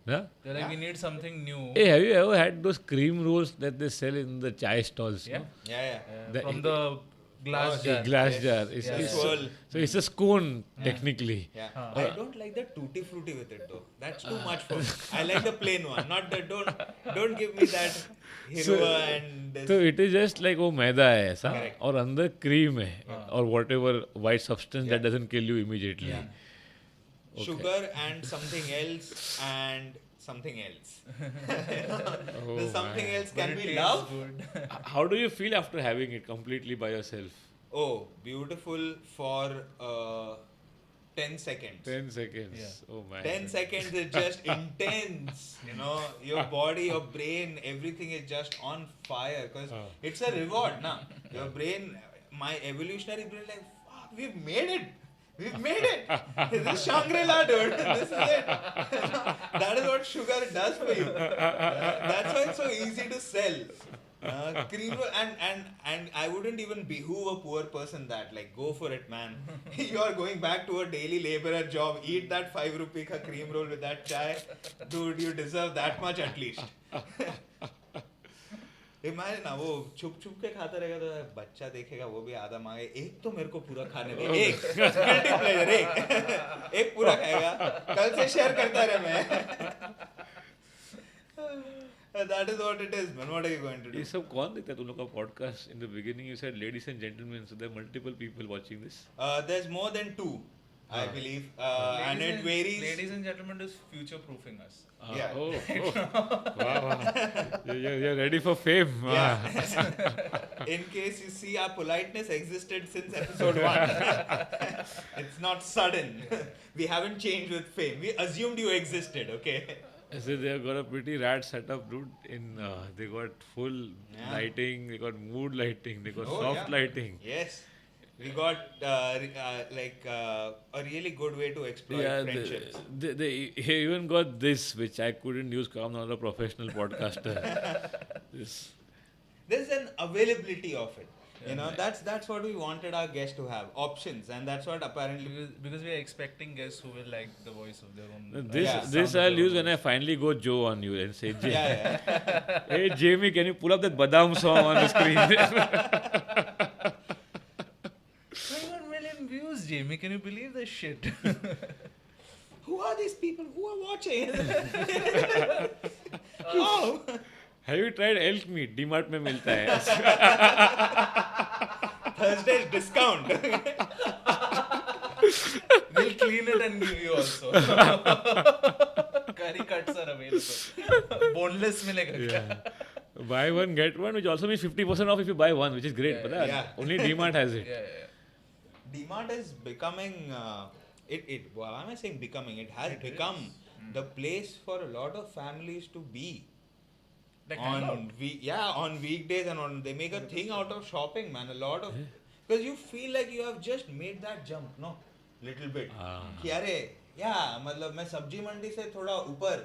Yeah? They're like, we need something new. Hey, have you ever had those cream rolls that they sell in the chai stalls? Yeah. No? Yeah. From the glass Oh, jar. Glass Yes. jar. It's, Yeah. it's Swirl. so it's a scone technically. Yeah. I don't like the tutti frutti with it though. That's too much for me. I like the plain one. Not the don't give me that hirua and this. So it is just like maida hai aisa Correct. और अंदर cream है or whatever white substance that doesn't kill you immediately. Yeah. Sugar and something else and something else. The something else But can it be tastes love. good. How do you feel after having it completely by yourself? Oh, beautiful for 10 seconds. 10 seconds. Yeah. Oh man. 10 seconds is just intense, you know, your body, your brain, everything is just on fire because it's a reward, na. Your brain, my evolutionary brain, like, fuck, we've made it. We've made it. This is Shangri-La, dude. This is it. That is what sugar does for you. That's why it's so easy to sell. Cream roll, and I wouldn't even behoove a poor person that, like, go for it, man. You are going back to a daily laborer job. Eat that 5 rupee ka cream roll with that chai. Dude, you deserve that much at least. Imagine ना वो छुप छुप के खाता रहेगा तो बच्चा देखेगा वो भी आधा मांगे एक तो मेरे को पूरा खाने दे एक guilty pleasure एक पूरा खाएगा कल से शेयर करता रहे मैं that is what it is man. What are you going to do? ये सब कौन देखता है तुम लोग का podcast? In the beginning you said ladies and gentlemen, so there are multiple people watching this. There's more than 2 I believe and it varies. Ladies and gentlemen, is future proofing us. Yeah. Wow. You're ready for fame. Yeah. In case you see, our politeness existed since episode 1. It's not sudden. We haven't changed with fame. We assumed you existed, okay? So they have got a pretty rad setup, dude. They got full lighting, they got mood lighting, they got soft lighting. Yes. We got a really good way to exploit friendships. They even got this, which I couldn't use because I'm not a professional podcaster. This. there's an availability of it. You know, that's what we wanted our guests to have, options, and that's what apparently. Because we are expecting guests who will like the voice of their own. This I'll use when I finally go Joe on you and say, Yeah. hey Jamie, can you pull up that Badam song on the screen? 21 million views, Jamie. Can you believe this shit? Who are these people who are watching? Oh. Have you tried elk meat? DMart में मिलता है. Thursday's discount. We'll clean it and give you also. Curry cuts are available. Boneless मिलेगा क्या? Buy one get one, which also means 50% off if you buy one, which is great. But only DMart has it. DMart is becoming. Why am I saying becoming? It has become the place for a lot of families to be. On weekdays and they make a thing out of shopping, man. A lot of because you feel like you have just made that jump, no, little bit. कि अरे मतलब मैं सब्जी मंडी से थोड़ा ऊपर.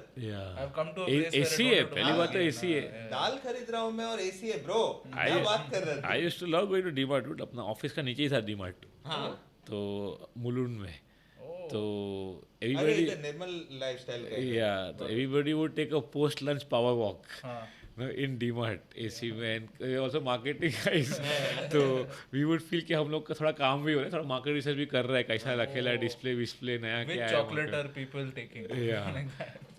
I've come to a place where AC है, पहली बात तो AC है. दाल खरीद रहा हूँ मैं और AC है, bro. क्या बात कर रहे थे? I used to love going to DMart, dude. अपना ऑफिस का नीचे ही था DMart. तो मुलुंड में. तो everybody. अरे निर्मल लाइफस्टाइल का. Yeah, so everybody would take a post lunch power walk. In DMart AC में, and also marketing guys. तो we would feel कि हम लोग का थोड़ा काम भी हो रहा है, थोड़ा मार्केट रिसर्च भी कर रहा है, कैसा रखेला डिस्प्ले नया क्या है. Which chocolate are people taking? Yeah.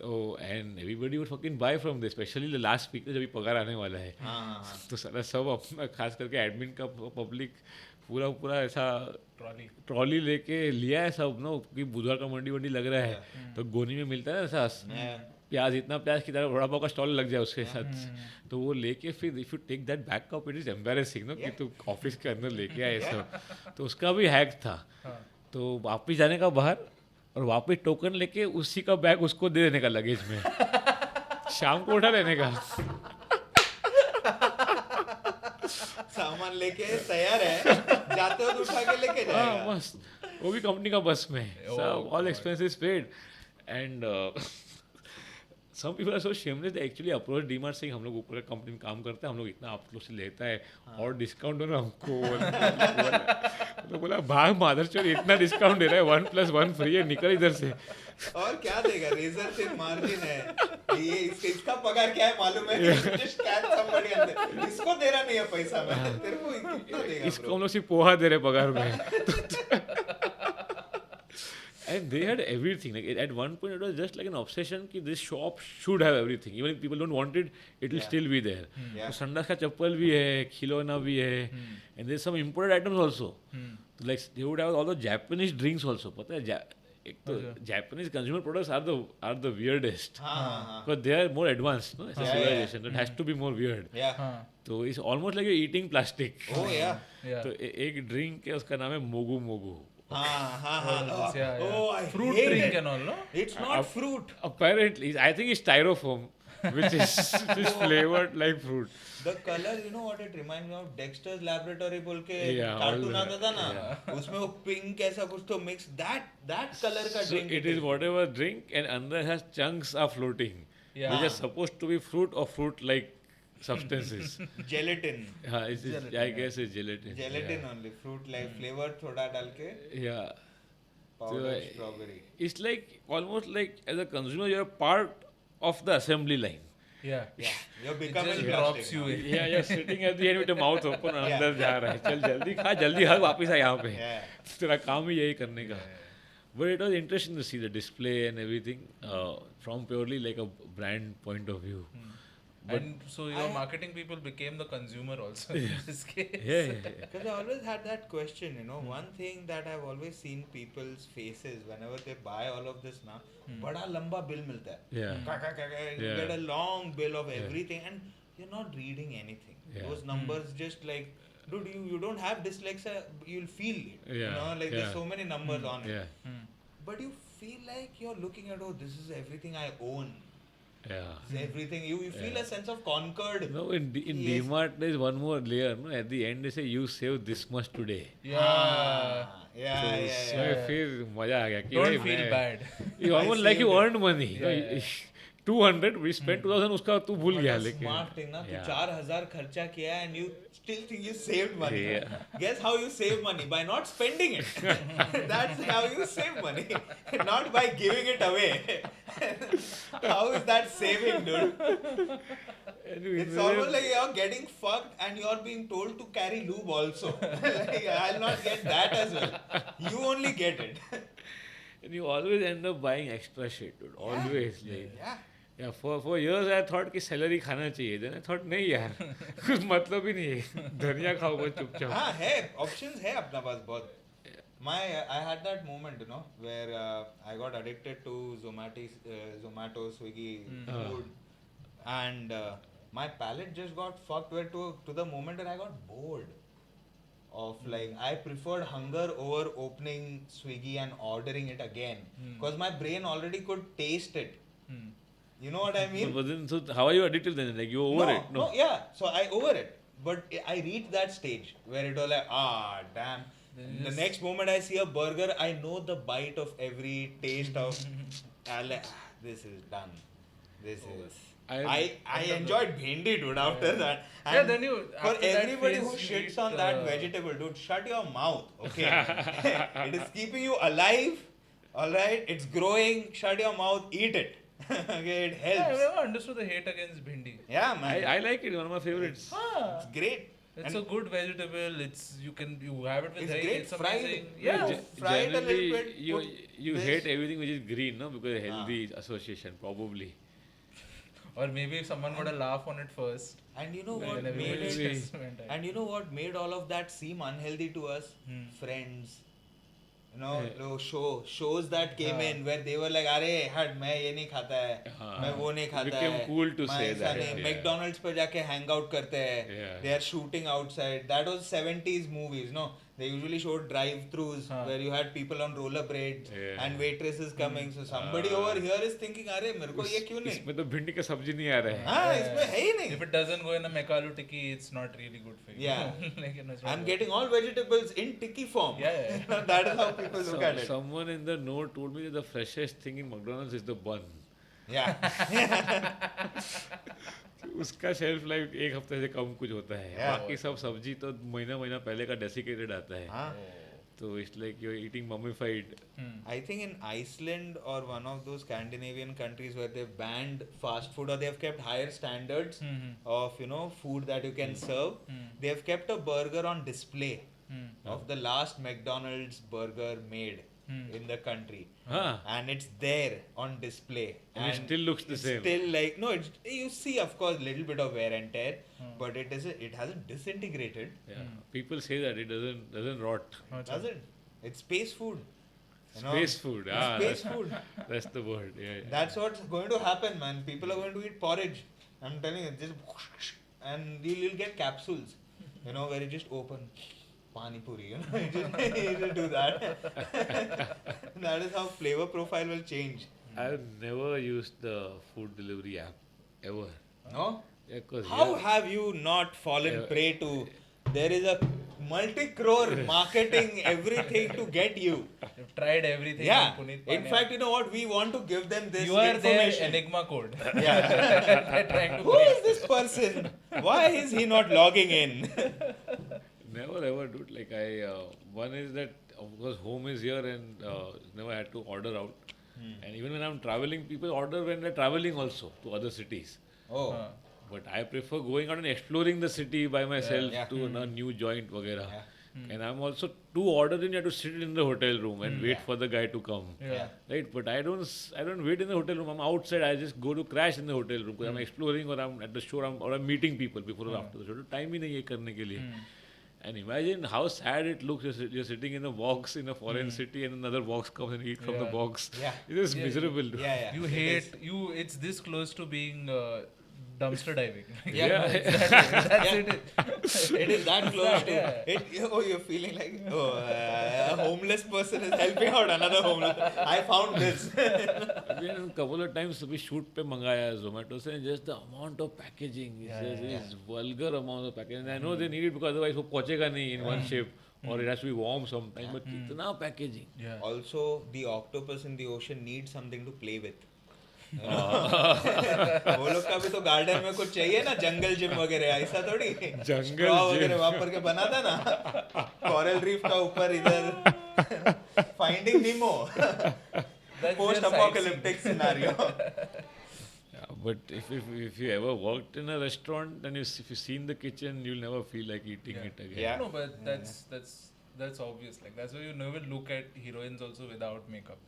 So and everybody would fucking buy from this, especially the last week जब पगार आने वाला है. तो सारा सब अपना खास करके एडमिन का पब्लिक पूरा ऐसा ट्रॉली लेके लिया है सब ना, कि बुधवार का मंडी लग रहा है. तो गोनी में मिलता है ना ऐसा प्याज, इतना प्याज की तरह बड़ा पाव का स्टॉल लग जाए उसके साथ. तो वो लेके फिर if you take that back up, it is embarrassing no कि तू ऑफिस के अंदर लेके आए सब. तो उसका भी हैक था. तो वापस जाने का बाहर और वापस टोकन लेके उसी का बैग उसको दे देने का लगेज में. शाम को उठा लेने का. सामान लेके तैयार है, जाते हो तो उठा के लेके जाएगा. मस्त. वो भी कंपनी का बस में. सब all expenses paid. And some people are so shameless they actually approach DMart saying हम लोग ऊपर कंपनी में काम करते हैं, हम लोग इतना आप लोग से लेता है और डिस्काउंट दो ना हमको. तो बोला भाग मादरचोद, इतना डिस्काउंट दे रहा है, 1+1 फ्री है, निकल इधर से. और क्या देगा, रेजर से मार्जिन है. ये इसका पगार क्या है मालूम है? Just catch somebody अंदर. इसको दे रहा नहीं है पैसा में, तेरे को कितना देगा? इसको हम लोग सिर्फ पोहा दे रहे पगार में. And they had everything. Like at one point, it was just like an obsession कि this shop should have everything. Even if people don't want it, it will still be there. तो संडास का चप्पल भी है, खिलौना भी है, and there's some imported items also. Like they would have all the Japanese drinks also. पता है एक तो Japanese consumer products are the weirdest. Because they are more advanced, no? As a civilization, it has to be more weird. तो it's almost like you're eating plastic. Oh yeah. तो एक drink है, उसका नाम है मोगू मोगू. Fruit drink and all, no? It's not fruit. Apparently, I think it's styrofoam, which is flavored like fruit. The color, you know what it reminds me of? Dexter's Laboratory बोल के cartoon आता था ना, उसमें वो pink ऐसा कुछ तो mix that color का drink. So it is whatever drink, and under has chunks are floating, which are supposed to be fruit or fruit-like substances. Gelatin. I guess it's gelatin. Gelatin only, fruit-like flavor थोड़ा डाल के. Yeah. Powdered strawberry. It's like almost like as a consumer, you're a part of the assembly line. Yeah. You're becoming It just drops you in. Yeah, you're sitting at the end with the mouth open, अंदर जा रहा है. चल जल्दी खा, जल्दी हग, वापस आ यहाँ पे. तेरा काम ही यही करने का. But it was interesting to see the display and everything from purely like a brand point of view. And so your marketing people became the consumer also in this case. Yeah. Because I always had that question, you know, one thing that I've always seen people's faces whenever they buy all of this ना, बड़ा लंबा bill मिलता है. You get a long bill of everything and you're not reading anything. Those numbers just like, dude, you don't have dyslexia, you'll feel it. You know, like there's so many numbers on it. But you feel like you're looking at, oh, this is everything I own. Everything you feel a sense of conquered. No, in DMart there's one more layer. No, at the end they say you saved this much today. Yeah. So I feel मजा आ गया. Don't feel bad. You almost like you earned money. 200, we spent 2000, उसका तू भूल गया लेकिन. Smart thing ना, तू Yeah. 4000 खर्चा किया and you still think you saved money. Yeah. Guess how you save money? By not spending it. That's how you save money. Not by giving it away. How is that saving, dude? Anyway, It's almost like you're getting fucked and you're being told to carry lube also. Like, I'll not get that as well. You only get it. and you always end up buying extra shit, dude. Always. Like, Yeah. yeah, for years I thought कि salary खाना चाहिए. Then I thought नहीं यार, कुछ मतलब ही नहीं है. धनिया खाओ बस चुपचाप. हाँ है, options है अपना पास बहुत. I had that moment, where I got addicted to Zomato, Swiggy food, and my palate just got fucked to the moment that I got bored of like I preferred hunger over opening Swiggy and ordering it again because my brain already could taste it. You know what I mean? But then, so how are you addicted then? Like you over it? No, yeah. So I over it. But I reached that stage where it was like, damn. The next moment I see a burger, I know the bite of every taste of. I'm like, this is done. This is. I enjoyed bhindi, dude, after that. And Yeah, then you. for after that everybody phase, who you shits eat, on that vegetable, dude, shut your mouth, okay? It is keeping you alive, alright? It's growing, shut your mouth, eat it. Okay, it Yeah, I've helps. never understood the hate against bhindi. Yeah, man. I like it. One of my favorites. It's great. It's And a good vegetable. You have it with It's rice. great It's fried. amazing. Yeah. Yeah. Fried a little Generally, bit, you put hate this. everything which is green, no? Because of healthy association, probably. Or maybe if someone got a laugh on it first. And you know then what everybody made it? just went ahead. And you know what made all of that seem unhealthy to us? Friends. Shows that came in where they were like, "अरे हट मैं ये नहीं खाता है, मैं वो नहीं खाता Became है." cool to मैं say ऐसा that, नहीं, yeah. McDonald's पे जाके hang out करते हैं. Yeah. They are shooting outside. That was 70s movies, no? They usually showed drive-throughs where you had people on rollerblades and waitresses coming. So somebody over here is thinking, अरे मेरे को ये क्यों नहीं? इसमें तो भिंडी का सब्जी नहीं आ रहा है. हाँ, इसमें है ही नहीं. If it doesn't go in a mekalu tikki, it's not really good for you. Yeah. Like, it's not I'm good. getting all vegetables in tikki form. Yeah. That is how people look at it. Someone in the note told me that the freshest thing in McDonald's is the bun. Yeah. उसका shelf life एक हफ्ते से कम कुछ होता है. Yeah. बाकी सब सब्जी तो महीना पहले का डेसिकेटेड आता है. Huh? तो it's like you are eating mummified. I think in Iceland or one of those Scandinavian countries where they've banned fast food or they've kept higher standards of food that you can serve, they've kept a burger on display of the last McDonald's burger made in the country. And it's there on display. And it still looks the it's same. Still like you see of course little bit of wear and tear, but it hasn't disintegrated. Yeah. People say that it doesn't rot. Doesn't. It's space food. Space food. Space food. That's the word. Yeah. That's what's going to happen, man. People are going to eat porridge. I'm telling you, just and you'll get capsules, where you just open pani puri, you just do that. That is how flavor profile will change. I've never used the food delivery app ever. No? Yeah, 'cause How here- have you not fallen prey to? There is a multi-crore marketing everything to get you. You've tried everything. Yeah. on Punit In Pania. fact, you know what? We want to give them this you are their information. enigma code. Yeah. They're trying to Who break is this person? Why is he not logging in? Never ever do it. Like one is that of course home is here and never had to order out. And even when I'm traveling, people order when they're traveling also to other cities. Oh. But I prefer going out and exploring the city by myself Yeah. to a new joint, वगैरह. Yeah. And I'm also to order in, you have to sit in the hotel room and wait for the guy to come. Yeah. Right, but I don't wait in the hotel room. I'm outside. I just go to crash in the hotel room because I'm exploring or I'm at the show or I'm meeting people before or after the show. Time ही नहीं है करने के लिए. And imagine how sad it looks. You're sitting in a box in a foreign city and another box comes and eat from the box. Yeah. It is miserable. Dude. Yeah. You hate you. It's this close to being dumpster diving. Yeah. That's it. It is that close to it. You're feeling like a homeless person is helping out another homeless. I found this. Again, a couple of times we shoot पे मंगाया Zomato से just the amount of packaging is vulgar amount of packaging. And I know they need it because otherwise वो पहुंचेगा नहीं in one shape or it has to be warm sometime. But कितना packaging. Yeah. Also, the octopus in the ocean needs something to play with. वो लोग का भी तो garden में कुछ चाहिए ना, जंगल जिम वगैरह, ऐसा थोड़ी जंगल वगैरह वापर के बना था ना कोरल रीफ का ऊपर इधर finding Nemo post apocalyptic scenario. Yeah, but if you ever worked in a restaurant, then if you've seen the kitchen, you'll never feel like eating it again. Yeah. No, but that's obvious. Like that's why you never look at heroines also without makeup.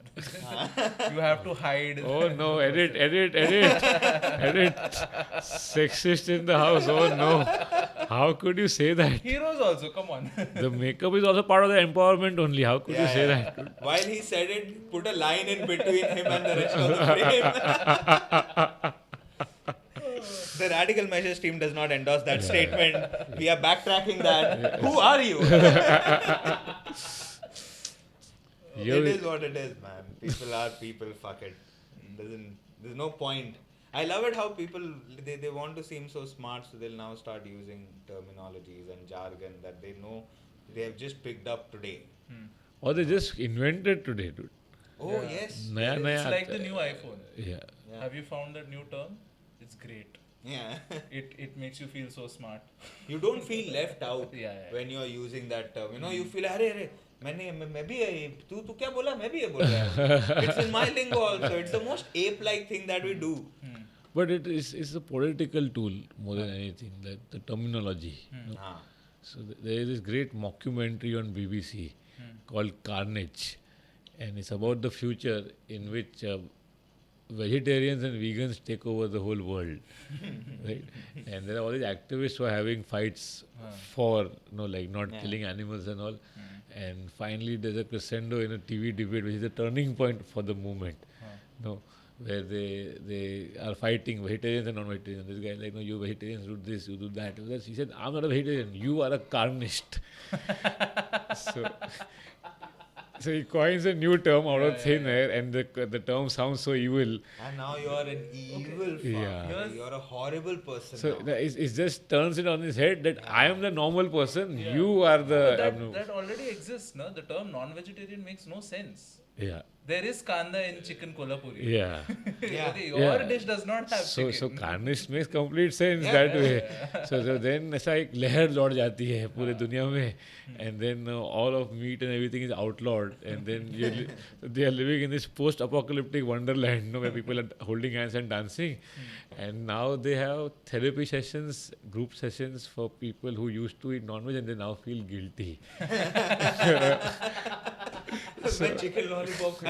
You have to hide. Oh no, edit. Sexist in the house. Oh no. How could you say that? Heroes also, come on. The makeup is also part of the empowerment only. How could you say that? While he said it, put a line in between him and the rest of the frame. The Radical Measures team does not endorse that statement. We are backtracking that. Who are you? It is what it is, man. People are people. Fuck it. There's no point. I love it how people they want to seem so smart, so they'll now start using terminologies and jargon that they know they have just picked up today. Or they just invented today, dude. Oh yes. It's like the new iPhone. Yeah. Have you found that new term? It's great. Yeah. It makes you feel so smart. You don't feel left out when you're using that term. You know, you feel अरे मैं भी तू क्या बोला मैं भी ये बोल रहा हूँ. It's in my lingo also. It's the most ape-like thing that we do. But it's a political tool more than anything. That the terminology. You know? So there is this great mockumentary on BBC called Carnage, and it's about the future in which vegetarians and vegans take over the whole world, right? And there are all these activists who are having fights for, like not killing animals and all. And finally, there's a crescendo in a TV debate, which is a turning point for the movement. Where they are fighting vegetarians and non-vegetarians. This guy is like, no, you vegetarians do this, you do that. He said, I'm not a vegetarian. You are a carnist. So he coins a new term out of thin air, and the term sounds so evil. And now you are an evil fuck. Yeah. You're a horrible person. So now. it just turns it on his head that I am the normal person, you are the abnormal. That already exists, no? The term non-vegetarian makes no sense. Yeah. There is kanda in chicken kolhapuri. Yeah. Your dish does not have chicken. So carnist makes complete sense that way. So then ऐसा एक लहर लौट जाती है पूरे दुनिया में, and then all of meat and everything is outlawed, and then they are living in this post-apocalyptic wonderland, where people are holding hands and dancing, and now they have therapy sessions, group sessions for people who used to eat non-veg and they now feel guilty. So, chicken lollipop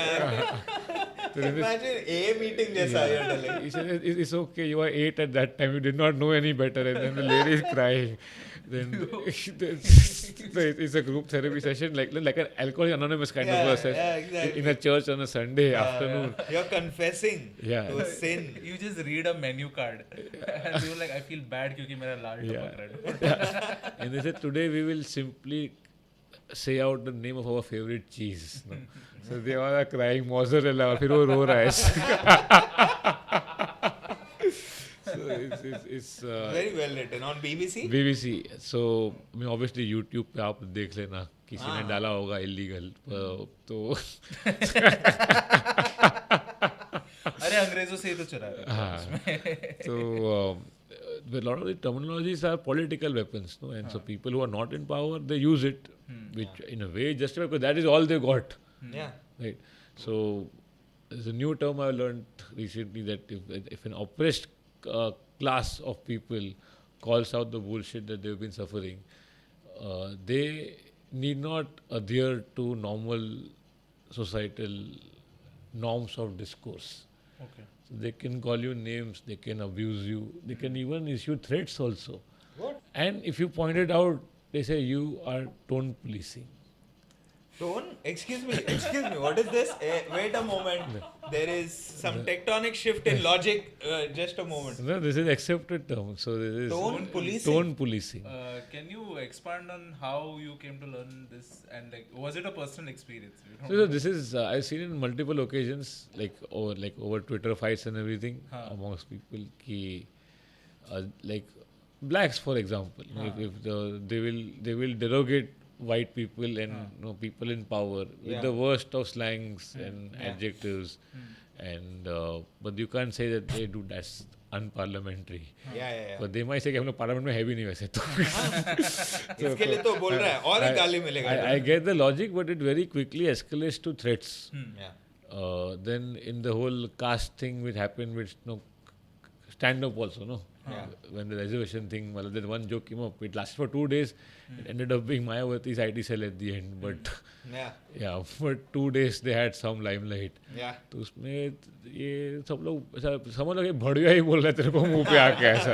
Imagine a meeting जैसा you're telling. He said, it's okay, you were 8 at that time, you did not know any better, and then the lady is crying. Then it's a group therapy session, like an Alcoholics Anonymous kind of a session, exactly. In a church on a Sunday afternoon. You're confessing to a sin. You just read a menu card and you're like, I feel bad because मेरा लाल टपक रहा है. And they said, today we will simply say out the name of our favorite cheese. No? So they all are crying mozzarella, और फिर वो रो रहा है. So it's very well written on BBC. BBC. So I mean, obviously YouTube पे आप देख लेना, किसी ने डाला होगा illegal. तो अरे अंग्रेजों से ही तो चुरा रहे. So a lot of the terminologies are political weapons, no? And so people who are not in power, they use it, which in a way justifies, because that is all they got. Right. So there's a new term I learned recently, that if an oppressed class of people calls out the bullshit that they've been suffering, they need not adhere to normal societal norms of discourse. Okay. So they can call you names, they can abuse you, they can even issue threats also. What? And if you point it out, they say you are tone policing. Tone? Excuse me, what is this? Wait a moment. There is some tectonic shift in logic. Just a moment. No, this is accepted term. So this is tone policing. Tone policing. Can you expand on how you came to learn this, and like, was it a personal experience? So this is I've seen in multiple occasions, like over Twitter fights and everything amongst people. Like blacks, for example, if they will derogate white people and people in power with the worst of slangs and adjectives, and but you can't say that they do that's unparliamentary. Yeah. But they might say कि हम लोग parliament में है भी नहीं वैसे तो. इसके लिए तो बोल रहा है और एक गाली मिलेगा. I get the logic, but it very quickly escalates to threats. Yeah. Then in the whole caste thing which happened with stand up also, no? Yeah. When the reservation thing, well, that one joke came up, it lasted for 2 days. It ended up being Mayawati's IT cell at the end, but yeah, for 2 days they had some limelight. Yeah. तो उसमें ये सब लोग ऐसा समझ लो कि भड़िया ही बोल रहे हैं तेरे को मुंह पे आके ऐसा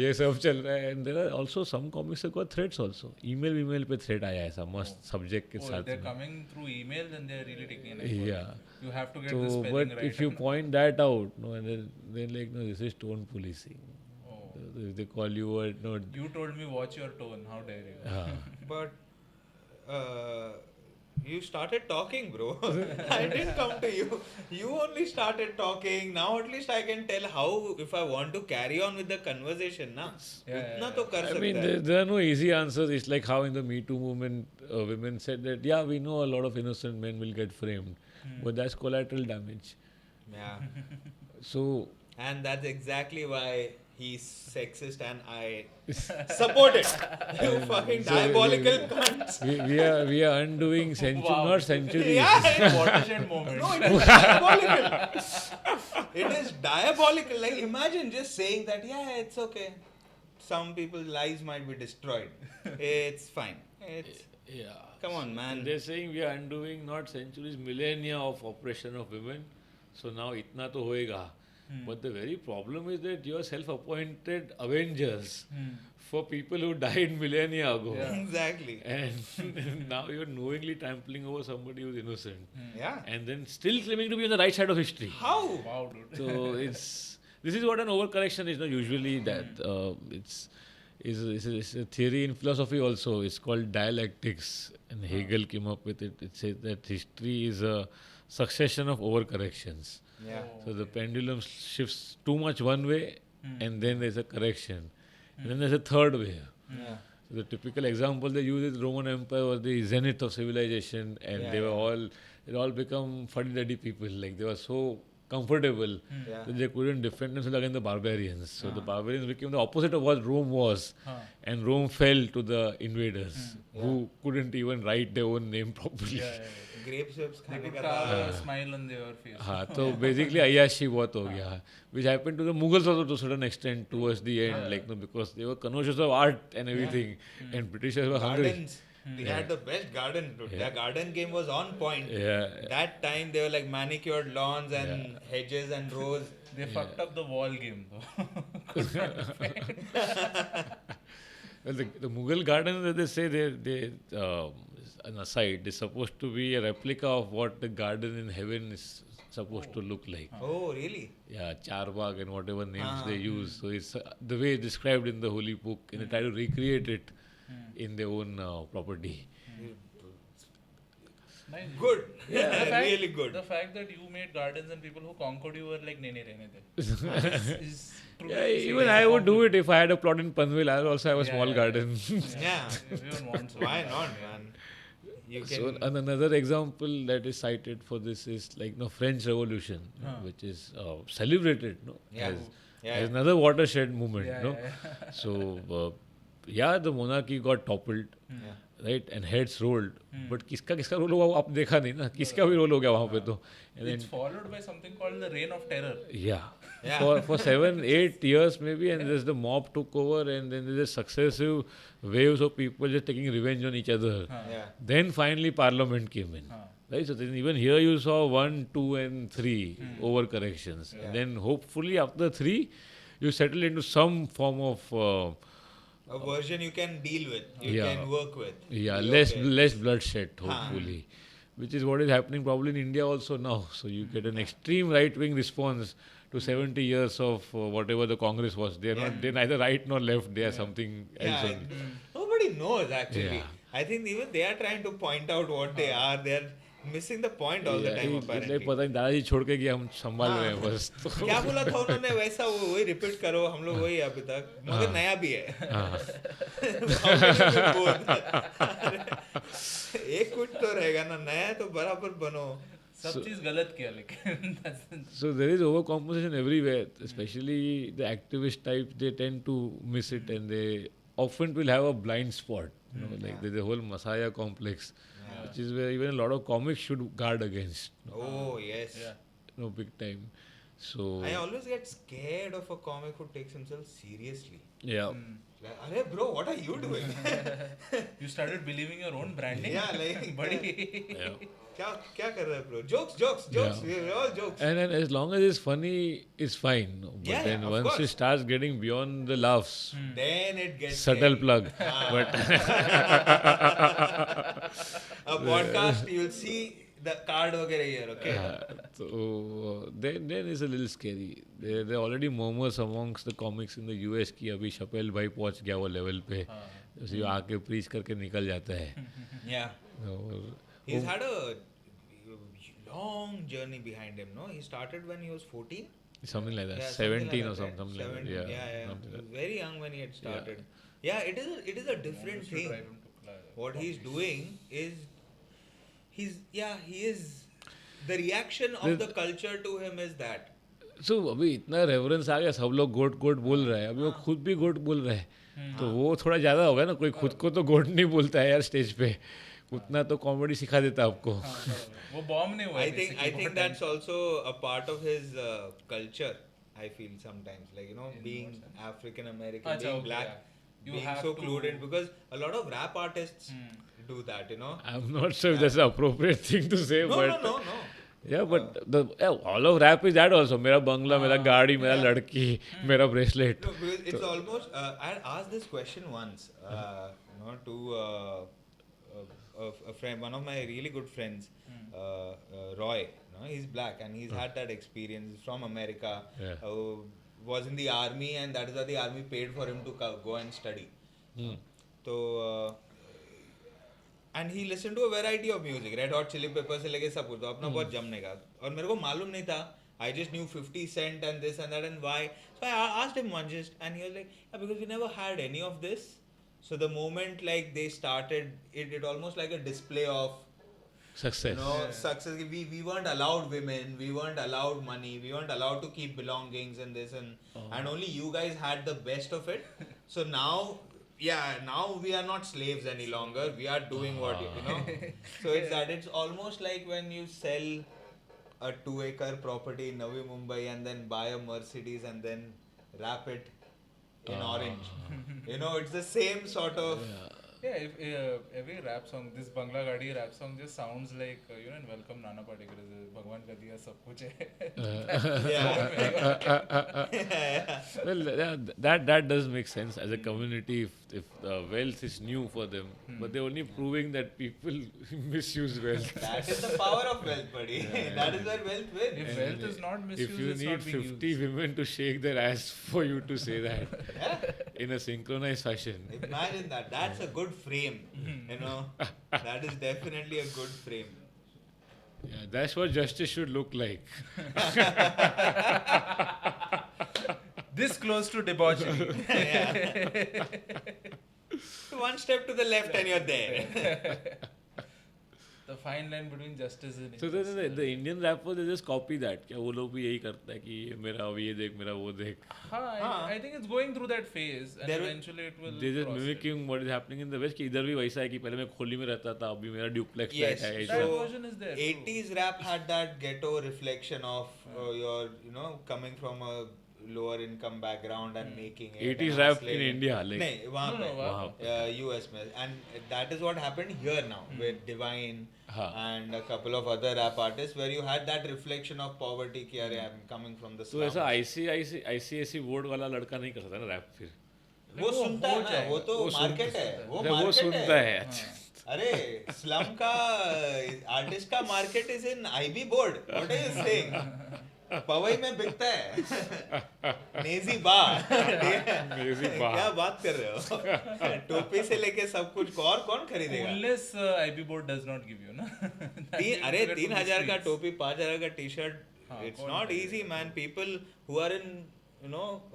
ये सब चल रहा है. And there are also some comics that got threats also. email पे threat आया ऐसा मस्त subject के साथ. They're coming through email, then they're really taking an effort. Yeah. You have to get So, the spelling but right. if you point that out, no, and then like, no, this is tone policing. If they call you a, no. You told me watch your tone. How dare you? But you started talking, bro. I didn't come to you. You only started talking. Now at least I can tell how, if I want to carry on with the conversation, na. Utna to kar I sakta mean, hai. there are no easy answers. It's like how in the Me Too movement, women said that, yeah, we know a lot of innocent men will get framed, but that's collateral damage. Yeah. So, And that's exactly why he's sexist and I support it. You fucking diabolical cunts. we are undoing not centuries. Yeah, Watershed moment. no, it is diabolical. It is diabolical. Like, imagine just saying that, yeah, it's okay. Some people's lives might be destroyed. It's fine. It's Yeah. Come on, man. They're saying we are undoing not centuries, millennia of oppression of women. So now itna to hoega. But the very problem is that you are self-appointed avengers for people who died millennia ago. Yeah. Exactly. And now you're knowingly trampling over somebody who's innocent. Yeah. And then still claiming to be on the right side of history. How? Wow, dude. So this is what an overcorrection is. Usually that it's a theory in philosophy also. It's called dialectics, and Hegel came up with it. It says that history is a succession of overcorrections. Yeah. So the pendulum shifts too much one way, and then there's a correction, and then there's a third way. Yeah. So the typical example they use is Roman Empire was the zenith of civilization, and they were all become fuddy-duddy people. Like they were so comfortable that they couldn't defend themselves against the barbarians. So the barbarians became the opposite of what Rome was, and Rome fell to the invaders who couldn't even write their own name properly. Grapes whips They खाने could का carve था. a smile on their face. हाँ तो basically अय्याशी बहुत हो गया, which happened to the Mughals also to a certain extent towards the end, like no, because they were connoisseurs of art and everything, and Britishers were hungry. Gardens. They had the best garden, dude. Their garden game was on point. Yeah. That time they were like manicured lawns and hedges and rows. They fucked up the wall game though. Well, the Mughal gardens, that they say they an aside, they're supposed to be a replica of what the garden in heaven is supposed to look like. Oh, really? Yeah, Charbagh and whatever names they use. So it's the way it's described in the holy book, and they try to recreate it in their own property. Nice. Good. The Really good. The fact that you made gardens and people who conquered you were like, nahi rehne de. is truly Yeah, seen even as I a would do compliment. it if I had a plot in Panvel. I would also have a small yeah. garden. Yeah. Everyone wants it. Why not, man? You can. So another example that is cited for this is like French Revolution, which is celebrated as another watershed movement. So the monarchy got toppled, right, and heads rolled. But किसका role हुआ आप देखा नहीं ना, किसका भी role हो गया वहाँ पे तो. And It's followed by something called the Reign of Terror. For 7-8 years maybe, and there's the mob took over, and then there's successive waves of people just taking revenge on each other. Then finally Parliament came in. Right, so then even here you saw 1, 2, and 3 overcorrections. And then hopefully after 3, you settle into some form of a version you can deal with, you can work with. Less bloodshed, hopefully. Which is what is happening probably in India also now. So you get an extreme right-wing response to 70 years of whatever the Congress was. They're neither right nor left. They are something else only. Nobody knows actually. Yeah. I think even they are trying to point out what they are. They are missing the point all the time apparently. पता नहीं दादाजी छोड़ के गया, हम संभाल रहे हैं बस. क्या बोला था उन्होंने वैसा वही रिपीट करो, हम लोग वही अभी तक, मगर नया भी है. एक कुछ तो रहेगा ना, नया तो बराबर बनो. सब चीज गलत किया लेकिन So there is overcompensation everywhere, especially the activist type. They tend to miss it, and they often will have a blind spot. Like there's a whole messiah complex, which is where even a lot of comics should guard against. Oh, yes. Big time. So I always get scared of a comic who takes himself seriously. yeah. Like, "Arey bro, what are you doing?" you started believing your own branding. Yeah, like, buddy. Yeah. क्या कर रहा है bro? Jokes. We're all jokes. And then as long as it's funny, it's fine. But Yeah, then of once course. it starts getting beyond the laughs, Then it gets subtle scary. plug. But A podcast, you'll see the card वगैरह here, okay? so then it's a little scary. There are already murmurs amongst the comics in the US कि अभी Chappelle भाई पहुंच गया वो level पे, तो आके preach करके निकल जाता है. Yeah. He's had a long journey behind him, no? He started when he was 14? Something like that. Yeah, 17 or right? something like that. 17, Yeah. yeah. Something like that. Very young when he had started. Yeah, it is a different thing. Drive him to class. What he's doing is he is the reaction of the culture to him is that. So अभी इतना reference आ गया, सब लोग गोट बोल रहे हैं, अभी वो खुद भी गोट बोल रहे हैं, तो वो थोड़ा ज़्यादा हो गया ना. कोई खुद को तो गोट नहीं बोलता है यार स्टेज पे, उतना तो कॉमेडी सिखा देता आपको. वो बॉम्ब नहीं हुआ. I think that's also a part of his culture. I feel sometimes, like, being African American, being black, being so clued in, because a lot of rap artists do that, I'm not sure if that's the appropriate thing to say, but No. yeah, but all of rap is that also. मेरा बंगला, मेरा गाड़ी, मेरा लड़की, मेरा bracelet. No, because it's almost. I had asked this question once, to a friend, one of my really good friends, Roy. He's black and he's had that experience. He's from America. Was in the army, and that is why the army paid for him to go and study. So. And he listened to a variety of music, Red Hot Chili Peppers से लेके सब कुछ, तो अपना बहुत जमने का. और मेरे को मालूम नहीं था. I just knew 50 Cent and this and that and why. So I asked him once, and he was like, yeah, because we never had any of this. So the moment like they started, it almost like a display of Success. Success. We weren't allowed women, we weren't allowed money, we weren't allowed to keep belongings and this and only you guys had the best of it. So now we are not slaves any longer. We are doing what So it's that. It's almost like when you sell a 2-acre property in Navi Mumbai and then buy a Mercedes and then wrap it in orange. It's the same sort of. Yeah, if every rap song, this Bangla Gadi rap song just sounds like, in Welcome Nana Patekar, Bhagwan ka diya sab kuch hai. Well, that does make sense as a community if wealth is new for them, but they're only proving that people misuse wealth. That is the power of wealth, buddy. That is where wealth wins. If wealth is not misused, If you it's need not being 50 used. women to shake their ass for you to say that in a synchronized fashion. Imagine that. That's a good frame. That is definitely a good frame. Yeah, that's what justice should look like. This close to debauchery. One step to the left and you're there. The fine line between justice and So injustice. the Indian rappers, they just copy that. क्या वो लोग भी यही करता है कि ये मेरा ये देख, मेरा वो देख. I think it's going through that phase and eventually it will They're just cross it. mimicking what is happening in the West. कि इधर भी वैसा है कि पहले मैं खोली में रहता था, अभी मेरा duplex Yes. flat है. That So, version is there. 80s rap had that ghetto reflection of your, coming from a lower income background and making it. 80s and rap hustling. in India, like. नहीं, वहाँ पे. वहाँ US में. And that is what happened here now with Divine and a couple of other rap artists where you had that reflection of poverty कि अरे I'm coming from the तो slums. ऐसा ICIC vote वाला लड़का नहीं कर सकता ना रैप फिर. वो सुनता है ना, वो तो मार्केट है. वो सुनता है. अच्छा. अरे स्लम का आर्टिस्ट का market is in IB board. What are you saying? Powai में बिकता है. नेजी बार. क्या बात कर रहे हो? टोपी से लेके सब कुछ और कौन खरीदेगा? Unless IB board does not give you, na. 3,000 का टोपी, 5,000 का T-shirt. It's not easy, man. People who are in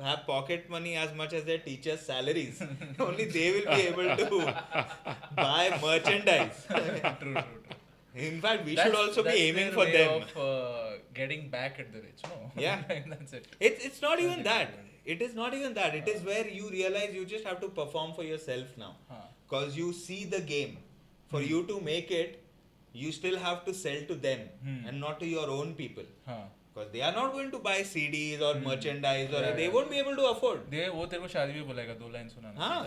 have pocket money as much as their teachers' salaries. Only they will be able to buy merchandise. True. In fact, we should also be aiming for their way them. of getting back at the rich, no? Yeah. That's it. It's not even that. It is not even that. It is where you realize you just have to perform for yourself now. Because you see the game. For you to make it, you still have to sell to them and not to your own people. Because they are not going to buy CDs or merchandise or they won't be able to afford. वो तेरे को शादी में बुलाएगा 2 line सुनाना.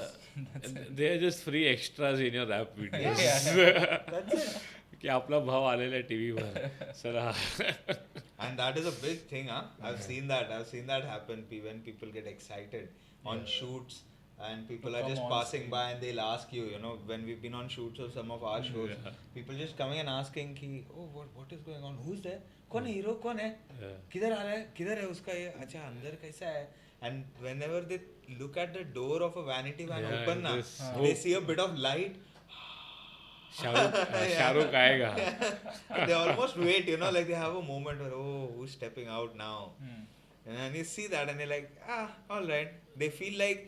They are just free extras in your rap videos. That's it. कि आपला भाव आलेला आहे टीव्ही वर चला. And that is a big thing, huh? I've seen that happen when people get excited on shoots and people are just passing by and they'll ask you, when we've been on shoots of some of our shows, people just coming and asking ki, oh, what is going on? Who's there? कौन है hero? कौन है? किधर आ रहा है? किधर है उसका ये? अच्छा अंदर कैसा है? And whenever they look at the door of a vanity van open na, they see a bit of light. Shahrukh आएगा. They almost wait, like they have a moment where, oh, who's stepping out now? And you see that and you're like, all right. They feel like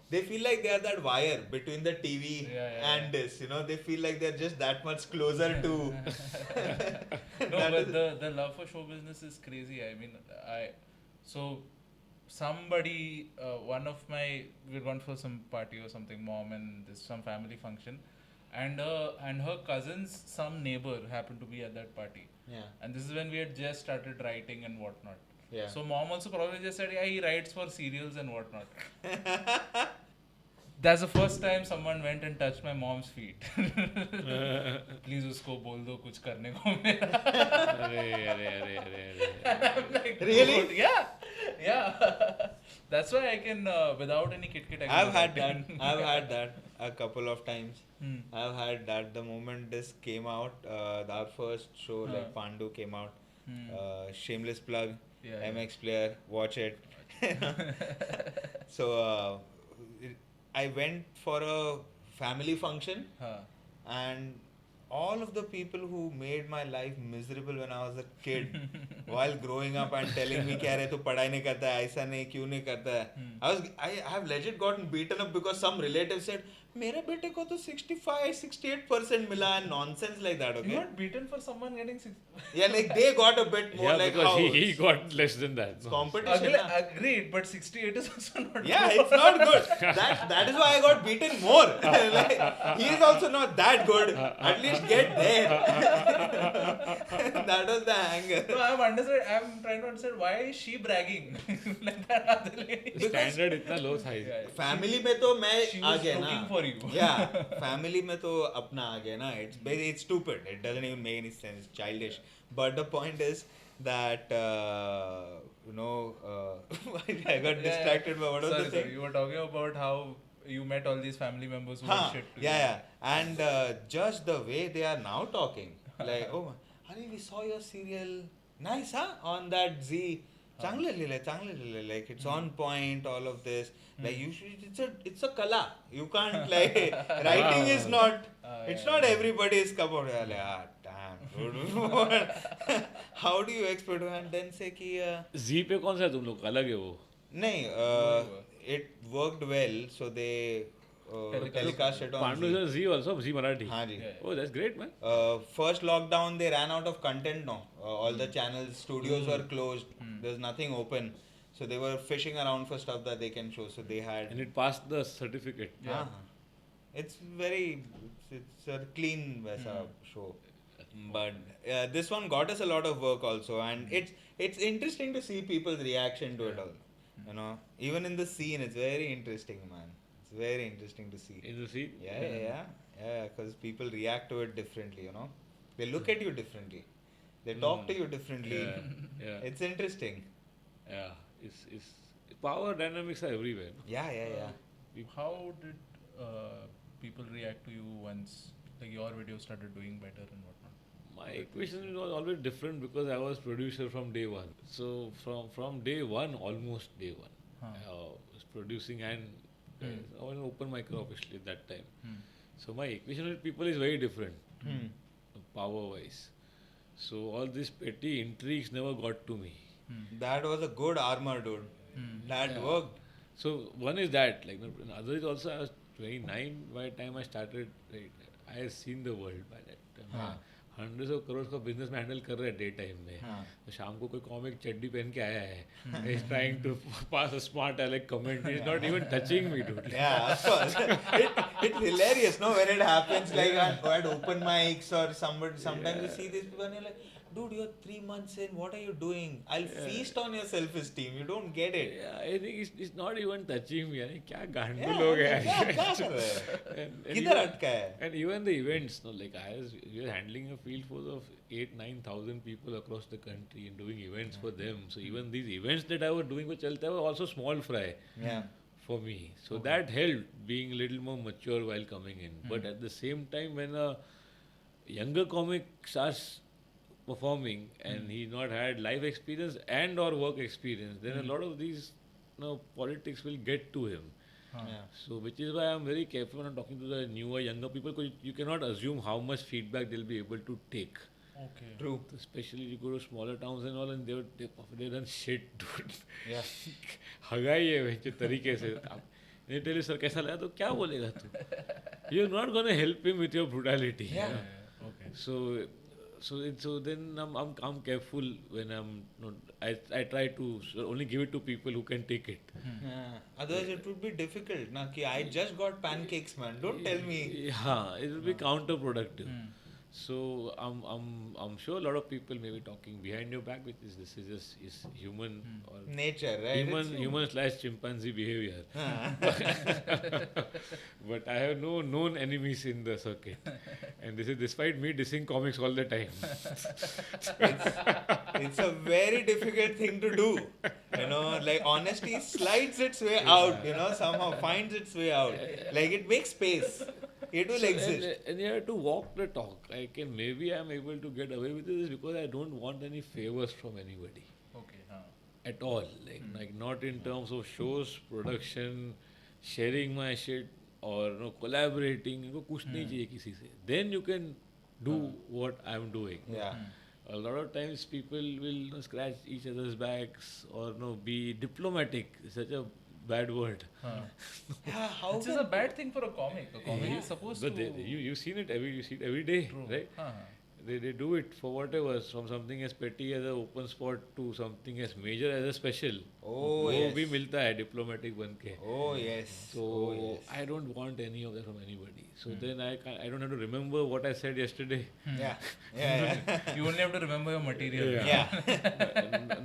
they are that wire between the TV and this, they feel like they're just that much closer to. No, but the love for show business is crazy. I mean, somebody, we'd gone for some party or something, mom and some family function, and her cousin's some neighbor happened to be at that party. Yeah. And this is when we had just started writing and whatnot. Yeah. So mom also probably just said, yeah, he writes for serials and whatnot. That's the first time someone went and touched my mom's feet. Please usko bol do kuch karne ko mera. I'm like, really? Yeah. That's why I can, without any kit, I've had that a couple of times. I've had that the moment this came out, our first show like Pandu came out. Shameless plug, MX Player, watch it. So I went for a family function and all of the people who made my life miserable when I was a kid while growing up and telling me कि अरे तू पढ़ाई नहीं करता है ऐसा नहीं क्यों नहीं करता है I have legit gotten beaten up because some relative said मेरे बेटे को तो 65-68% मिला and nonsense like that. Okay, you got beaten for someone getting 6. Yeah, like they got a bit more like because how he got less than that. It's competition. Agreed, but 68 is also not Yeah, good. it's not good. That is why I got beaten more. Like, he is also not that good. At least get there. That was the anger. No, I'm trying to understand why is she bragging like that other lady. Standard इतना low था. Family में तो मैं She uh was गया looking ना. for you. Yeah, family में तो अपना आ गया ना. It's stupid. It doesn't even make any sense. It's childish. But the point is that I got distracted by what was the thing. Sorry. You were talking about how you met all these family members who were shit to you. Yeah. And just the way they are now talking, like, oh, honey, we saw your serial. Nice, huh? On that Z. चांगले लिहिले, like it's on point, all of this. Like you should, it's a kala. You can't like writing is not. It's not everybody's cup of tea. Damn, dude. How do you expect? And then say कि Z पे कौन सा है तुम लोग अलग है वो? नहीं, it worked well, so they telecast it on Pandu is Z also, Z Marathi. हाँ जी. Oh, that's great, man. First lockdown, they ran out of content. No, all the channels, studios were closed. There's nothing open, so they were fishing around for stuff that they can show. So they had. And it passed the certificate. Yeah. It's a clean वैसा show. But this one got us a lot of work also, and it's interesting to see people's reaction to it all. Even in the scene, it's very interesting, man. It's very interesting to see. In the scene? Yeah, because people react to it differently, They look at you differently. They talk to you differently. Yeah. It's interesting. Yeah. It's power dynamics are everywhere. Yeah. How did people react to you once like your videos started doing better and whatnot? My equation was always different because I was producer from day one. So from day one, almost day one, I was producing and I was an open mic obviously at that time. So my equation with people is very different, power wise. So all these petty intrigues never got to me. That was a good armor, dude. That worked. So one is that, like other is also I was 29 by the time I started. Right, I had seen the world by that time. hundreds of crores का business में handle कर रहे हैं day time में, तो शाम को कोई कॉमिक चड्डी पहन के आया है, is trying to pass a smart like comment, is not even touching me dude. Yeah, of course. It's hilarious, no, when it happens like at open mics or sometimes you see these people and you're like, dude, you're 3 months in, what are you doing? I'll feast on your self-esteem. You don't get it. Yeah, I think it's not even touching me. यानी क्या गांडू Yeah, लोग हैं क्या कर रहे हैं? किधर अटका है? And even the events, no, like we are handling a field force of 8,000-9,000 people across the country and doing events for them. So even these events that I was doing for Chalta were also small fry for me. So that helped being a little more mature while coming in. But at the same time, when a younger comic starts performing and he not had life experience and or work experience, then a lot of these politics will get to him. So which is why I'm very careful when I'm talking to the newer younger people, because you cannot assume how much feedback they'll be able to take. Okay. True. Especially you go to smaller towns and all, and they done shit, dude. Yeah. हगाई है वैसे तरीके से. They tell you sir कैसा लगा, तो क्या बोलेगा तू? You're not gonna help him with your brutality. Yeah. Okay. So then I'm careful when I try to only give it to people who can take it. Otherwise it would be difficult na ki I just got pancakes, man, don't tell me. Yeah, it will be counterproductive. So I'm sure a lot of people may be talking behind your back, which this is just human or Nature, right? human/chimpanzee behavior. But I have no known enemies in the circuit, and this is despite me dissing comics all the time. It's a very difficult thing to do. Like honesty slides its way out, somehow finds its way out. Like it makes space. It will exist. And you have to walk the talk. Maybe I'm able to get away with this because I don't want any favors from anybody. Okay. At all. Like not in terms of shows, production, sharing my shit or collaborating. इनको कुछ नहीं चाहिए किसी से. Then you can do what I'm doing. Yeah. A lot of times people will scratch each other's backs or be diplomatic. It's such a bad word. How This is a bad thing for a comic. A comic is supposed But to. you've seen it every day, True. right? They do it for whatever, from something as petty as an open spot to something as major as a special. Oh, वो yes. भी मिलता है diplomatic बन के. Oh, yes. So Oh, yes. I don't want any of that from anybody. So then I don't have to remember what I said yesterday. Yeah. You only have to remember your material. Yeah.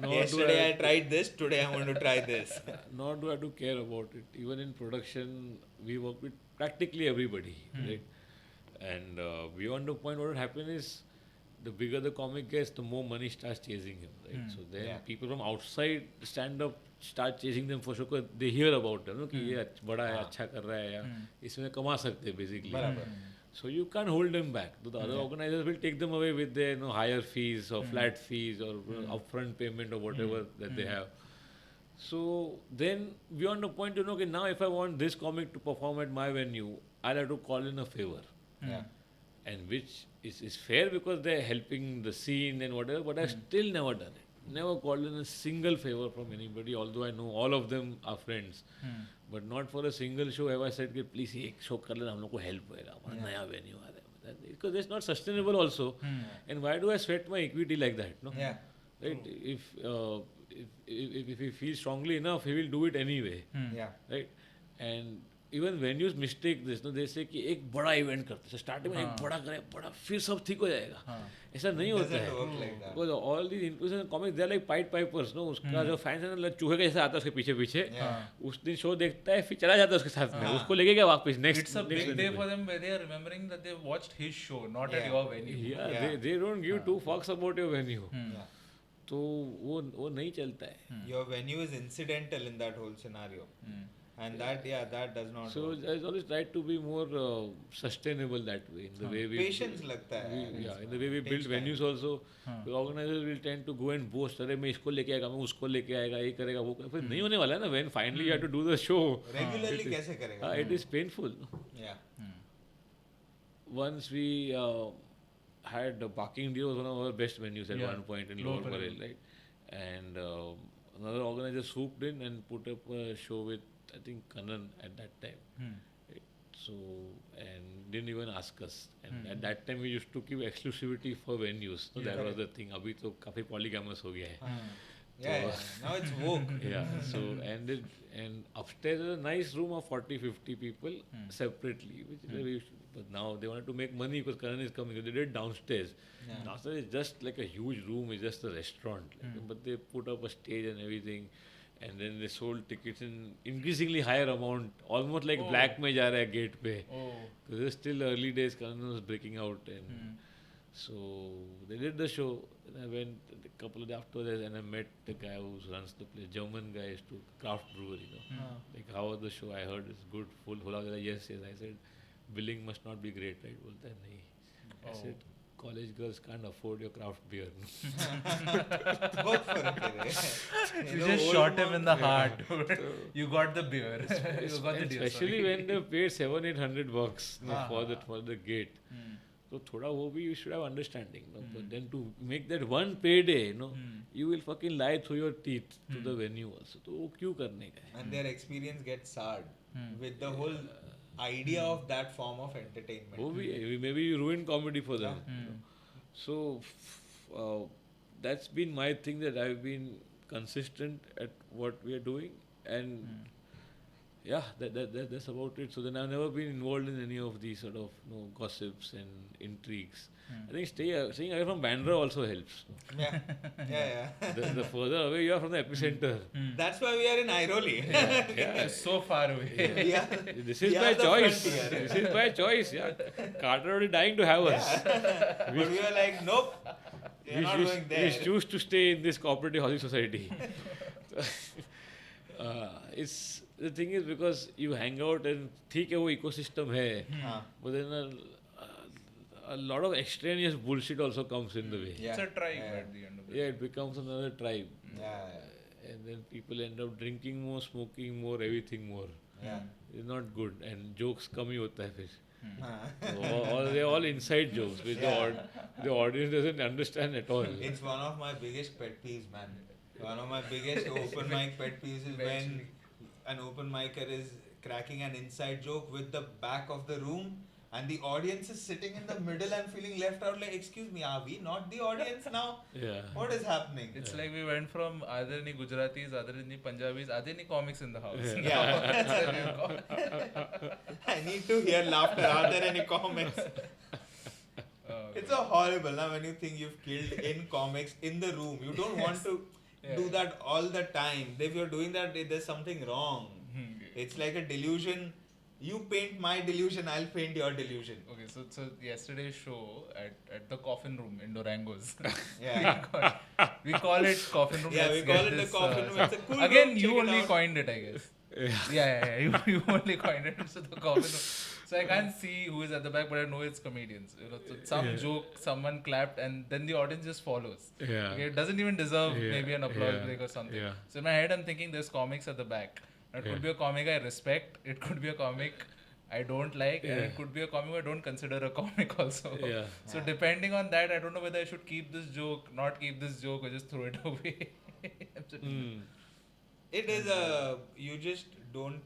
Nor Yesterday I tried this, today I'm going to try this. Nor do I have to care about it. Even in production, we work with practically everybody, right? And beyond the point, what will happen is the bigger the comic gets, the more money starts chasing him, right? So then people from outside stand up, start chasing them for sure, because they hear about them, कि ये बड़ा है, अच्छा कर रहा है, या इसमें कमा सकते हैं basically. So you can't hold them back. So the other organizers will take them away with their higher fees or flat fees or upfront payment or whatever that they have. So then beyond the point, okay, now if I want this comic to perform at my venue, I'll have to call in a favor. Yeah. And which is fair because they're helping the scene and whatever, but I've still never done it. Never called in a single favor from anybody, although I know all of them are friends. But not for a single show have I said, please एक show कर लेना, हम लोग को help होएगा, हमारा नया venue आ रहा है. Because it's not sustainable also. And why do I sweat my equity like that? No? Yeah. Right? If he feels strongly enough, he will do it anyway. Yeah. Right? And even venues mistake this, they say कि एक बड़ा event करते हैं, starting में एक बड़ा करें, बड़ा फिर सब ठीक हो जाएगा. ऐसा नहीं होता है. Work like that. Because all these influencers and comics, they're like Pied Pipers, no? उसका जो fans है ना, चूहे के जैसे आता है उसके पीछे पीछे. उस दिन शो देखता है, फिर चला जाता है उसके साथ में. उसको लेके क्या वापस next. It's a big day for them where they are remembering that they watched his show, not at Yeah. your venue. Yeah, they don't give two fucks about your venue. Yeah. तो वो नहीं चलता है. Your venue is incidental in that whole scenario. And that does not So work. I always try to be more sustainable that way, in the way we Patience लगता है. in the way we build venues also. The organizers will tend to go and boast, अरे मैं इसको लेके आएगा, मैं उसको लेके आएगा, ये करेगा, वो करेगा. फिर नहीं होने वाला है ना. When finally you have to do the show, Regularly कैसे करेगा? it is painful. Yeah. Once we had Barking Deer was one of our best venues at one point in Lower Parel, right? And another organizer swooped in and put up a show with I think Kannan at that time. Right? So, and didn't even ask us. And at that time we used to give exclusivity for venues. So that was the thing. Abhi to काफी polygamous हो गया है. Yeah. Now it's woke. Yeah. So and upstairs is a nice room of 40-50 people separately, which we used to, but now they wanted to make money because Karan is coming. So they did downstairs. Yeah. Downstairs is just like a huge room. It's just a restaurant. But they put up a stage and everything. And then they sold tickets in increasingly higher amount, almost like black में जा रहा है gate पे. Because it's still early days, Karan was breaking out, and so they did the show. And I went a couple of days after that, and I met the guy who runs the place, German guy, is to craft brewery. Like, how was the show? I heard it's good, full. Yes. I said, billing must not be great, right? बोलता है नहीं. I said, college girls can't afford your craft beer. बहुत फर्क है. You just shot him in the heart. You got the beer. You got the deal, Especially when they paid $700-800 for the gate. So thoda wo bhi you should have understanding. But then to make that one payday, you will fucking lie through your teeth to the venue also. So wo kyun karne ka hai? And their experience gets soured with the whole idea of that form of entertainment. वो भी maybe you ruin comedy for them. So that's been my thing, that I've been consistent at what we are doing, and yeah, that's about it. So then I've never been involved in any of these sort of gossips and intrigues. I think staying away from Bandra also helps. Yeah. The further away you are from the epicenter. That's why we are in Airoli. Yeah. So far away. Yeah. This is Yeah, by the choice. frontier. This is by choice. Yeah. Carter already dying to have us. But we were like, nope, we're not going there. We choose to stay in this cooperative housing society. It's the thing is, because you hang out and ठीक है वो ecosystem है, but then a lot of extraneous bullshit also comes in the way. Yeah. It's a tribe at the end of it. Yeah, it becomes another tribe. Yeah. And then people end up drinking more, smoking more, everything more. Yeah. It's not good, and jokes कम ही होता है फिर. So they're all inside jokes which the audience doesn't understand at all. It's one of my biggest pet peeves, man. One of my biggest open mic pet peeves is when an open micer is cracking an inside joke with the back of the room, and the audience is sitting in the middle and feeling left out. Like, excuse me, are we not the audience now? Yeah. What is happening? It's like we went from are there any Gujaratis, are there any Punjabis, are there any comics in the house? Yeah. I need to hear laughter. Are there any comments? It's so horrible now when you think you've killed in comics in the room. You don't want to do that all the time. If you're doing that, there's something wrong. It's like a delusion. You paint my delusion, I'll paint your delusion. Okay, so yesterday's show at the coffin room in Durango's. Yeah. we call it coffin room. Yeah, Let's we call get it the this, coffin room. It's a cool again, room, you check it only out. coined it, I guess. Yeah. You only coined it. So the coffin room. So I can't see who is at the back, but I know it's comedians. So some joke, someone clapped, and then the audience just follows. Yeah. Okay, it doesn't even deserve maybe an applause break or something. Yeah. So in my head, I'm thinking there's comics at the back. It could be a comic I respect. It could be a comic I don't like, and it could be a comic I don't consider a comic also. Yeah. So depending on that, I don't know whether I should keep this joke, not keep this joke, or just throw it away. It is you just don't.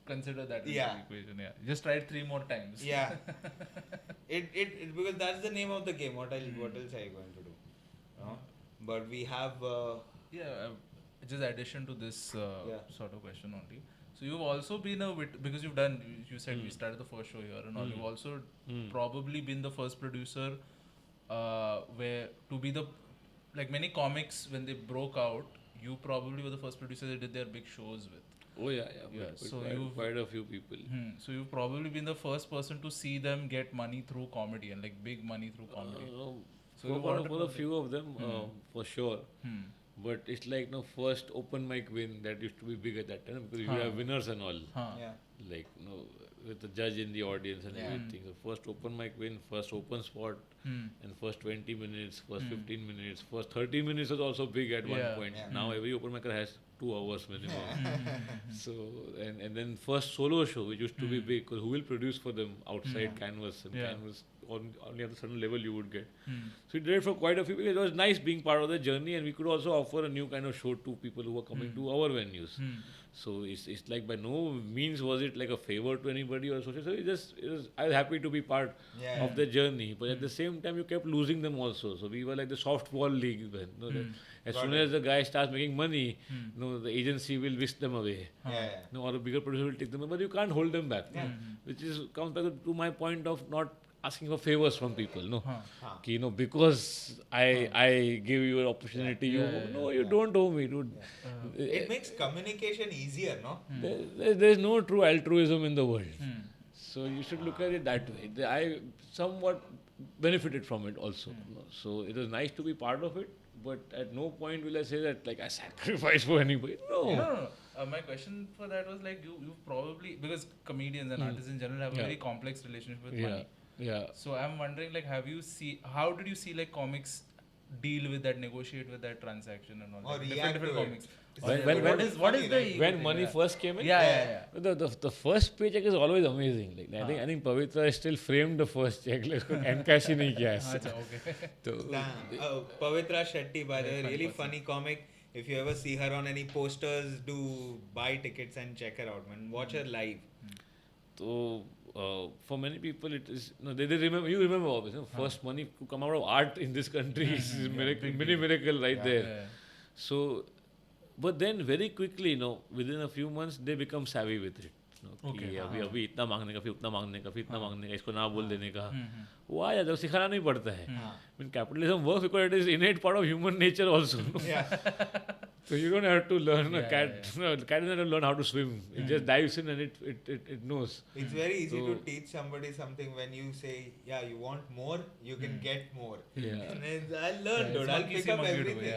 Consider that in Yeah. the equation. Yeah, just try it 3 more times. Yeah. it because that's the name of the game. What else are you going to do? No? But we have. Just addition to this sort of question only. So you've also been because you've done. You said we started the first show here and all. You've also probably been the first producer, where to be the like many comics when they broke out. You probably were the first producer they did their big shows with. Oh yeah. So quite a few people. So you've probably been the first person to see them get money through comedy and like big money through comedy. For a few of them, for sure. But it's like first open mic win that used to be big at that time because you have winners and all. Like with the judge in the audience and everything. So first open mic win, first open spot, and first 20 minutes, first 15 minutes, first 30 minutes was also big at one point. Now every open micer has 2 hours minimum. So and then first solo show which used to be big because who will produce for them outside canvas, and canvas only at a certain level you would get. So we did it for quite a few people. It was nice being part of the journey, and we could also offer a new kind of show to people who were coming to our venues. So it's like by no means was it like a favor to anybody or social. So I was happy to be part of the journey, but at the same time you kept losing them also. So we were like the softball league then. As soon as the guy starts making money, the agency will whisk them away. Or a bigger producer will take them away, but you can't hold them back. Which comes back to my point of not asking for favors from people. Because I give you an opportunity, you don't owe me, dude. It makes communication easier, no? There's no true altruism in the world. So you should look at it that way. I somewhat benefited from it also. So it was nice to be part of it, but at no point will I say that like I sacrifice for anybody. No. My question for that was like you probably, because comedians and artists in general have a very complex relationship with money. Yeah. So I'm wondering, like, how did you see like comics deal with that, negotiate with that transaction and all Or that? react Different to it. comics. What is the when money first came in? Yeah. The first paycheck is always amazing. Like I think Pavitra still framed the first check. Like उसको encash ही नहीं किया ऐसे. Okay. Pavitra Shetty, by the way, really funny comic. If you ever see her on any posters, do buy tickets and check her out, man. Watch her live. So for many people, it is they remember. You remember always. First money to come out of art in this country is mini miracle right there. Yeah. So, but then very quickly, within a few months, they become savvy with it. कि अभी इतना मांगने का, फिर उतना मांगने का, फिर इतना मांगने का, इसको ना बोल देने का, वो आ जाता है, सिखाना नहीं पड़ता है. I mean, capitalism works because it is innate part of human nature also. So you don't have to learn a cat. The cat doesn't have to learn how to swim. It just dives in and it knows. It's very easy to teach somebody something when you say, you want more, you can get more. And then I'll learn, dude. I'll pick up everything.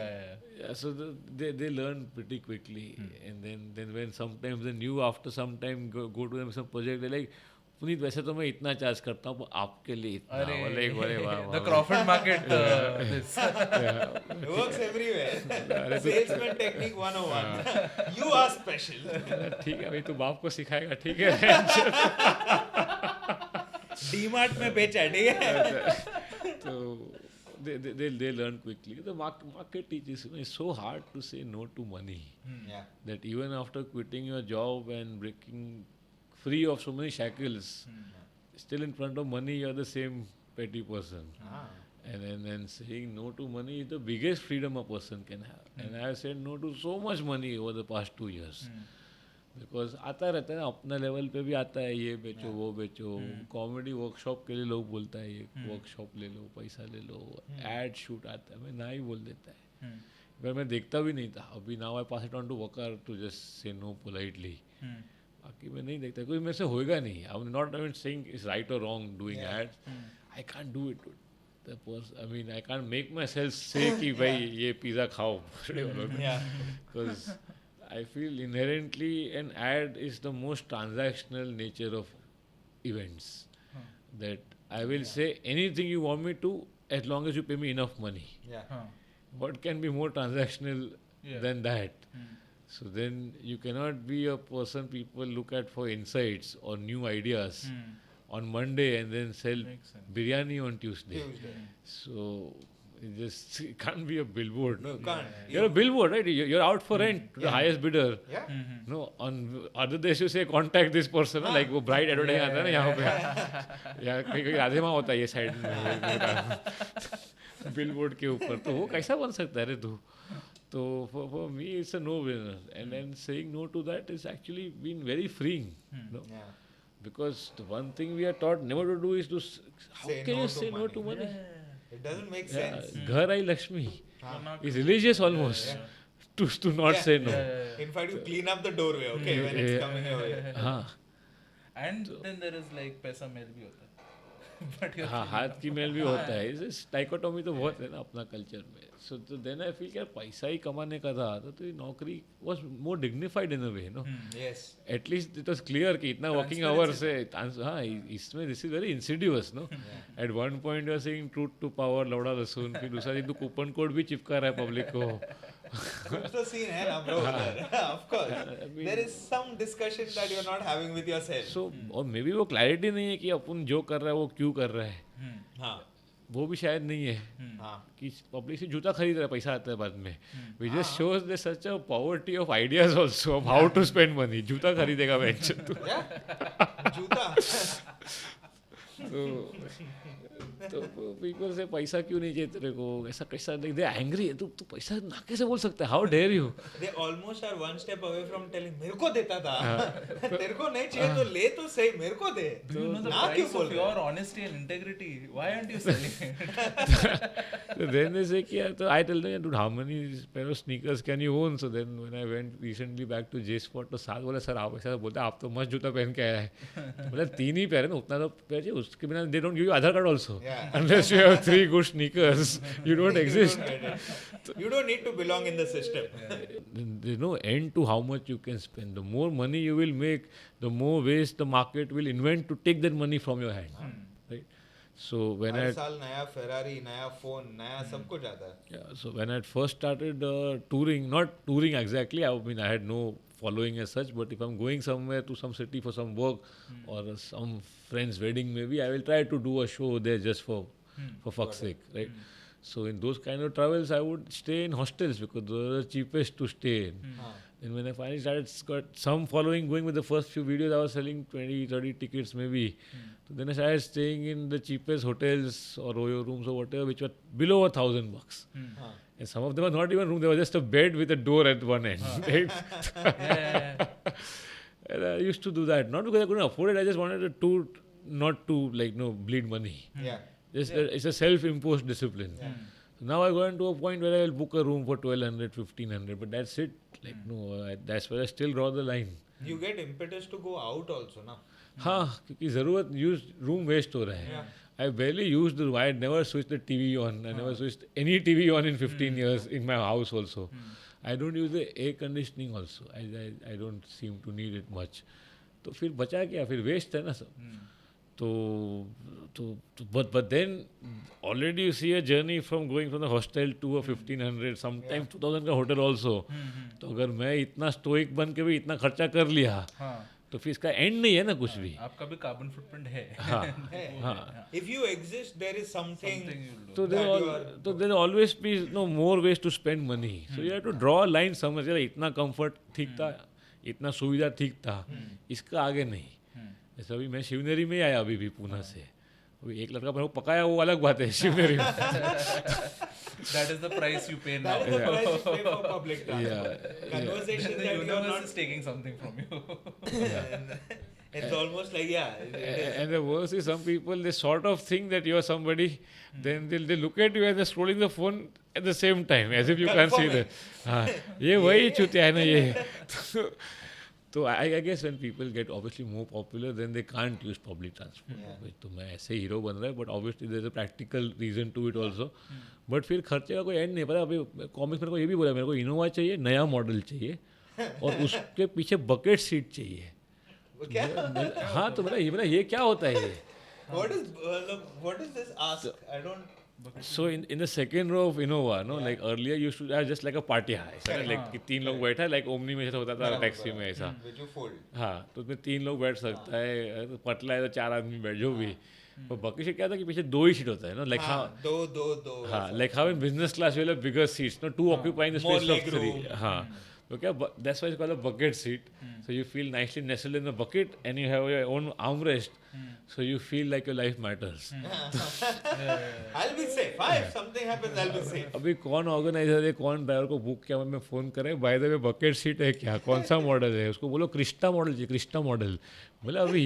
Yeah, so they learn pretty quickly, and then when sometimes then you after some time go to them some project, they're like, Puneet वैसे तो मैं इतना charge करता हूँ आपके लिए इतना The Crawford market It works everywhere. Salesman technique 101. You are special. ठीक है भाई तू बाप को सिखाएगा ठीक है. डीमार्ट में बेचा ठीक है. तो they learn quickly. The market teaches. It's so hard to say no to money. That even after quitting your job and breaking free of so many shackles, still in front of money you're the same petty person. And then saying no to money is the biggest freedom a person can have. And I have said no to so much money over the past 2 years. Because आता रहता है ना अपना level पे भी आता है ये बेचो वो बेचो. कॉमेडी वर्कशॉप के लिए लोग बोलता है ये वर्कशॉप ले लो पैसा ले लो. एड शूट आता है मैं ना ही बोल देता है. पर मैं देखता भी नहीं था. अभी now I pass it on to worker to just say no politely. बाकी मैं नहीं देखता क्योंकि मेरे से होएगा नहीं. I am not even saying it's right और wrong doing ads. I can't do it. I mean, I can't make myself say कि भाई ये पिज़्ज़ा खाओ. Because I feel inherently an ad is the most transactional nature of events. That I will say anything you want me to as long as you pay me enough money. What can be more transactional than that? So then you cannot be a person people look at for insights or new ideas on Monday and then sell biryani on Tuesday. So it can't be a billboard. No, can't. You're a billboard, right? You're out for rent to the highest bidder. No, on other days you say contact this person, like वो bright advertising आता है ना यहाँ पे. या कहीं राधे माँ होता है ये साइड में बिलबोर्ड के ऊपर. तो वो कैसा बन सकता है रे तू. So for me it's a no-brainer. And then saying no to that is actually been very freeing. Because the one thing we are taught never to do is to how say can no you to say no money. to money? It doesn't make sense. Ghar Aayi Lakshmi is religious almost to not say no. In fact, you clean up the doorway, okay, when it's coming your way. And then there is like पैसा mail भी होता है. हाँ हाथ की mail भी होता है. इस डाइकोटोमी तो बहुत है ना अपना कल्चर में. सो तो देन आई फील यार पैसा ही कमाने का था तो ये नौकरी was more dignified in a way no. At least it was clear कि इतना वर्किंग आवर्स है. हाँ इसमें this is very insidious no. At one point you are saying truth to power लौड़ा लहसुन. फिर दूसरा दिन तो कूपन कोड भी चिपका रहा है पब्लिक को. That's the scene है ना bro. Of course. There is some discussion that you're not having with yourself. So और मे बी वो क्लैरिटी नहीं है कि अपन जो कर रहा है वो क्यों कर रहा है. हाँ वो भी शायद नहीं है हाँ कि पब्लिक से जूता खरीद रहा है, पैसा आता है बाद में. We just shows there's such a poverty of ideas also of how to spend money. जूता खरीदेगा बेंच तू. जूता तो पीपल से पैसा क्यों नहीं चाहिए तेरे को, ऐसा कैसा नहीं, दे एंग्री है, तू पैसा ना कैसे बोल सकता है, how dare you. they almost are one step away from telling मेरे को देता था तेरे को नहीं चाहिए तो ले तो सही, मेरे को दे. Do you know the ना क्यों price बोल of रहे हो? your honesty and integrity? Why aren't you selling it? So then they say कि यार, तो I tell them, dude, how many pair of sneakers can you own? So then when I went recently back to J Spot, तो साथ बोला sir आप ऐसा बोलते आप तो मस्त जूता पहन के आया है. बोला 3 ही पैर है ना, उतना तो पैर चाहिए, उसके बिना they don't give you Aadhaar card also. Unless you have 3 good sneakers, you don't exist. You don't need to belong in the system. There's no end to how much you can spend. The more money you will make, the more ways the market will invent to take that money from your hand. Right? So when हर साल नया Ferrari, नया phone, नया सब कुछ आता है. so when I first started touring, not touring exactly, I mean I had no following as such, but if I'm going somewhere to some city for some work or some friend's wedding maybe, I will try to do a show there just for fuck's sake, right? So in those kind of travels I would stay in hostels because those are the cheapest to stay in. And when I finally started, got some following going with the first few videos, I was selling 20-30 tickets maybe. So then I started staying in the cheapest hotels or Royo rooms or whatever, which were below $1,000. And some of them were not even room; they were just a bed with a door at one end. Right? And I used to do that, not because I couldn't afford it. I just wanted to tour, not to bleed money. Yeah. It's a self-imposed discipline. So now I go into a point where I will book a room for 1,200, 1,500, but that's it. Like that's where I still draw the line. You get impetus to go out also, na? हाँ, क्योंकि ज़रूरत use room waste हो रहा है. I barely used the room. I had never switched the TV on. I never switched any TV on in 15 years in my house also. I don't use the air conditioning also. I don't seem to need it much. तो फिर बचा क्या, फिर waste है ना सब. But then already you see a journey from going from the hostel to a 1,500, sometimes 2,000 का hotel also. तो अगर मैं इतना stoic बन के भी इतना खर्चा कर लिया, तो फिर इसका end नहीं है ना कुछ भी. आपका भी carbon footprint है. हाँ. If you exist, there is something So there will always be more ways to spend money. So you have to draw a line somewhere. यार इतना comfort ठीक था, इतना सुविधा ठीक था, इसका आगे नहीं. जैसे अभी मैं शिवनेरी में आया अभी भी पुणे से, अभी एक लड़का मेरे को पकाया, वो अलग बात है शिवनेरी में. That is the price you pay now. That is the price you pay for public transport. Conversation The that you are universe not. is taking something from you. It's almost like And the worst is some people, they sort of think that you are somebody, then they look at you and they're scrolling the phone at the same time as if you can't see that. हाँ, ये वही चुतिया है ना ये. So I guess when people get obviously more popular, then they can't use public transport. तो मैं ऐसे hero बन रहा है, but obviously there's a practical reason to it also. But फिर खर्चे का कोई एंड नहीं. पता अभी कॉमिक्स मेरे को ये भी बोला, मेरे को इनोवा चाहिए, नया मॉडल चाहिए और उसके पीछे बकेट सीट चाहिए. हाँ तो बोला ये क्या होता है ये. what is this ask? I don't. So in the second row of Innova, like earlier used to have just like a party ऐसा like कि 3 लोग बैठा, like ओमनी में जैसा होता था टैक्सी में ऐसा. Which you fold. हाँ, तो उसमें 3 लोग बैठ सकता है, तो पतला है तो 4 आदमी बैठ जो भी. पर बाकी से क्या था कि पीछे 2 ही सीट होता है ना, like how दो. हाँ, like how in business class you will have bigger seats, 2 occupying the space of 3. हाँ, तो क्या, that's why it's called a bucket seat. So you feel nicely nestled in the bucket and you have your own armrest. So you feel like your life matters. I'll be safe. If something happens, I'll be safe. अभी कौन organiser है, कौन driver को book किया, मैं phone करें, by the way bucket seat है क्या, कौन सा मॉडल है, उसको बोलो क्रिस्टा मॉडल चाहिए, क्रिस्टा मॉडल. बोला अभी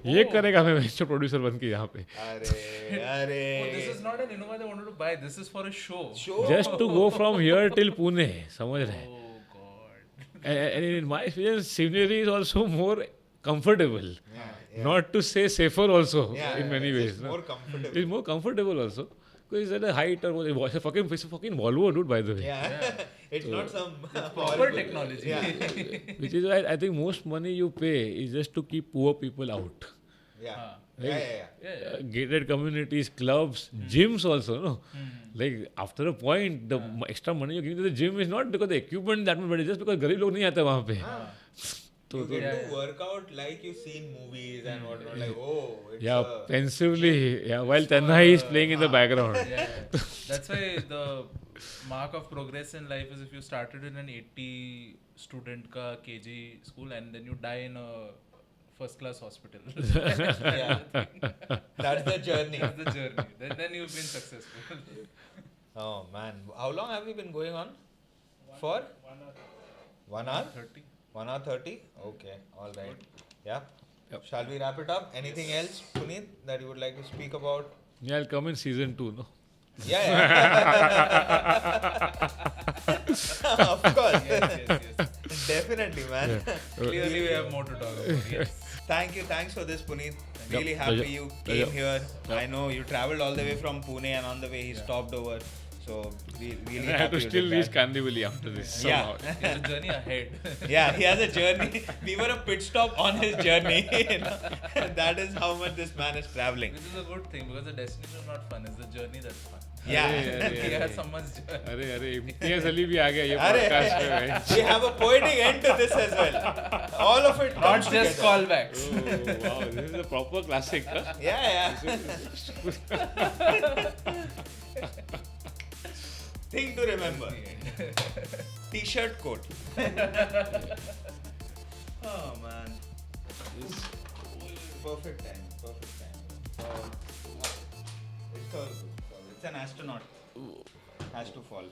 ये करेगा मैं प्रोड्यूसर बन के यहाँ पे. अरे. This is not an Innova they wanted to buy. This is for a show. Just to go from here till Pune, समझ रहे. Oh God. And in my experience, Shivaneri is also more comfortable. Not to say safer also in many ways. It's more comfortable. It's more comfortable also. Because it's at a height or it's a fucking Volvo, dude, by the way. It's not some Proper technology. Which is why I think most money you pay is just to keep poor people out. Gated communities, clubs, gyms also, no? Like after a point, the extra money you give to the gym is not because the equipment that much, but it's just because गरीब लोग नहीं आते वहाँ पे. You get to work out like you've seen movies and whatnot. Like, oh, it's pensively. Yeah, while Tanhai is playing in the background. That's why the mark of progress in life is if you started in an 80 student ka KG school and then you die in a first class hospital. That's the journey. That's the journey. Then you've been successful. Oh man, how long have we been going on? For 1 hour. 30. 1 hour 30. Okay, all right. Yeah. Shall we wrap it up? Anything else, Punit, that you would like to speak about? Yeah, I'll come in season 2, no? Of course. Yes. Definitely, man. Clearly, we have more to talk about. Yes. Thanks for this, Punit. Really Yep, happy pleasure. you came here. I know you traveled all the way from Pune and on the way he stopped over. So we really And I have to happy you still did reach that. Kandivali after this. Yeah. Somehow. There's a journey ahead. Yeah, he has a journey. We were a pit stop on his journey. You know? That is how much this man is traveling. Which is a good thing because the destination is not fun, it's the journey that's fun. Yeah. He has so much journey. अरे इम्तियाज अली भी आ गया ये अरे, podcast में. we have a poetic end to this as well. All of it Not comes just together. callbacks. Oh, wow, this is a proper classic. Huh? Yeah. Thing to remember. T-shirt coat. Oh man. Perfect time. It's all good. It's an astronaut. Has to fall.